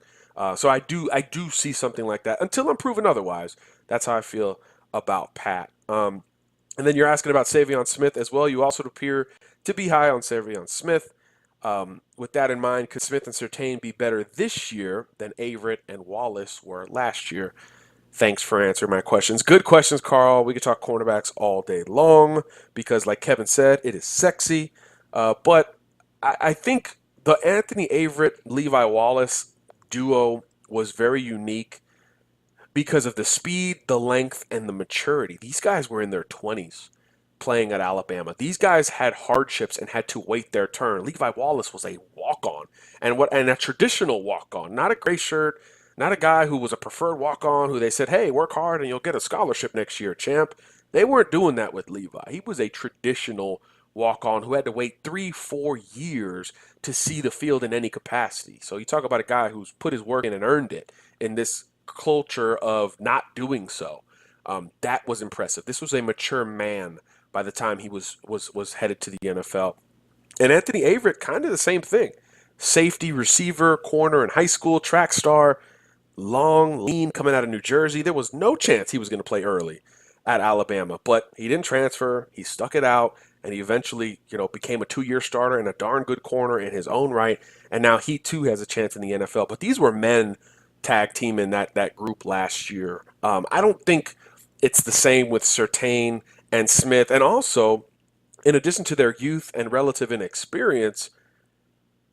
So I do see something like that until I'm proven otherwise. That's how I feel about Pat. And then you're asking about Savion Smith as well. You also appear to be high on Savion Smith. With that in mind, could Smith and Surtain be better this year than Averett and Wallace were last year? Thanks for answering my questions. Good questions, Carl. We could talk cornerbacks all day long because, like Kevin said, it is sexy. But I think the Anthony Averett, Levi Wallace duo was very unique because of the speed, the length, and the maturity. These guys were in their 20s playing at Alabama. These guys had hardships and had to wait their turn. Levi Wallace was a walk-on, and a traditional walk-on, not a gray shirt, not a guy who was a preferred walk-on who they said, hey, work hard and you'll get a scholarship next year, champ. They weren't doing that with Levi. He was a traditional walk-on who had to wait 3-4 years to see the field in any capacity. So you talk about a guy who's put his work in and earned it in this culture of not doing so. That was impressive. This was a mature man by the time he was headed to the NFL. And Anthony Averett, kind of the same thing. Safety, receiver, corner in high school, track star, long, lean, coming out of New Jersey. There was no chance he was going to play early at Alabama, but he didn't transfer. He stuck it out, and he eventually, became a 2-year starter and a darn good corner in his own right. And now he too has a chance in the NFL. But these were men tag team in that group last year. I don't think it's the same with Surtain and Smith. And also, in addition to their youth and relative inexperience,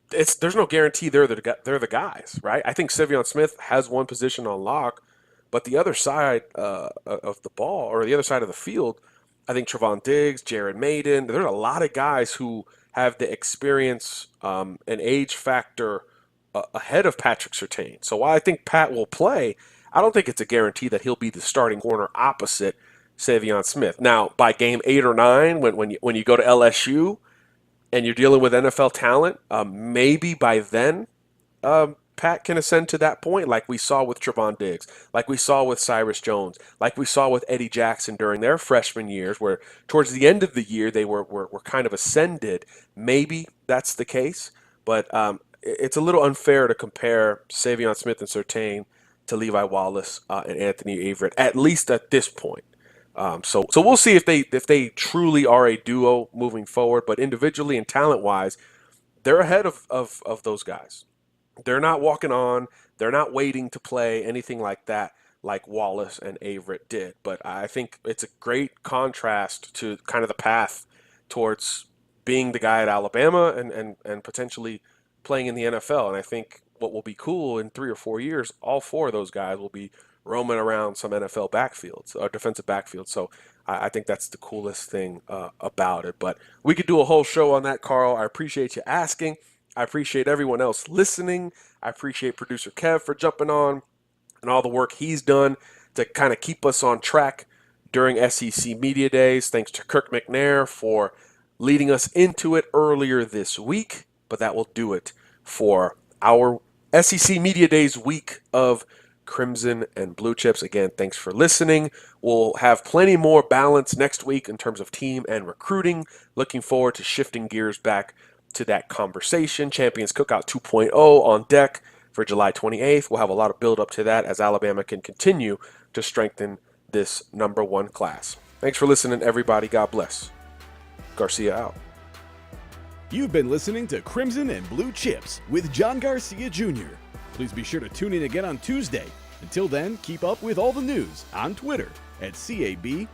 there's no guarantee they're the guys, right? I think Savion Smith has one position on lock, but the other side of the ball, or the other side of the field, I think Trevon Diggs, Jared Maiden, there's a lot of guys who have the experience and age factor ahead of Patrick Surtain. So while I think Pat will play, I don't think it's a guarantee that he'll be the starting corner opposite Savion Smith. Now, by game 8 or 9, when you go to LSU and you're dealing with NFL talent, maybe by then Pat can ascend to that point, like we saw with Trevon Diggs, like we saw with Cyrus Jones, like we saw with Eddie Jackson during their freshman years, where towards the end of the year they were kind of ascended. Maybe that's the case, but it's a little unfair to compare Savion Smith and Surtain to Levi Wallace and Anthony Averett, at least at this point. So we'll see if they truly are a duo moving forward. But individually and talent-wise, they're ahead of those guys. They're not walking on. They're not waiting to play, anything like that, like Wallace and Averett did. But I think it's a great contrast to kind of the path towards being the guy at Alabama and potentially playing in the NFL. And I think what will be cool in 3 or 4 years, all 4 of those guys will be roaming around some NFL backfields or defensive backfields. So I think that's the coolest thing about it. But we could do a whole show on that, Carl. I appreciate you asking. I appreciate everyone else listening. I appreciate producer Kev for jumping on and all the work he's done to kind of keep us on track during SEC Media Days. Thanks to Kirk McNair for leading us into it earlier this week. But that will do it for our SEC Media Days week of Crimson and Blue Chips. Again, thanks for listening. We'll have plenty more balance next week in terms of team and recruiting. Looking forward to shifting gears back to that conversation. Champions Cookout 2.0 on deck for July 28th. We'll have a lot of build up to that as Alabama can continue to strengthen this #1 class. Thanks for listening, everybody. God bless. Garcia out. You've been listening to Crimson and Blue Chips with John Garcia Jr. Please be sure to tune in again on Tuesday. Until then, keep up with all the news on Twitter @CABCPOD.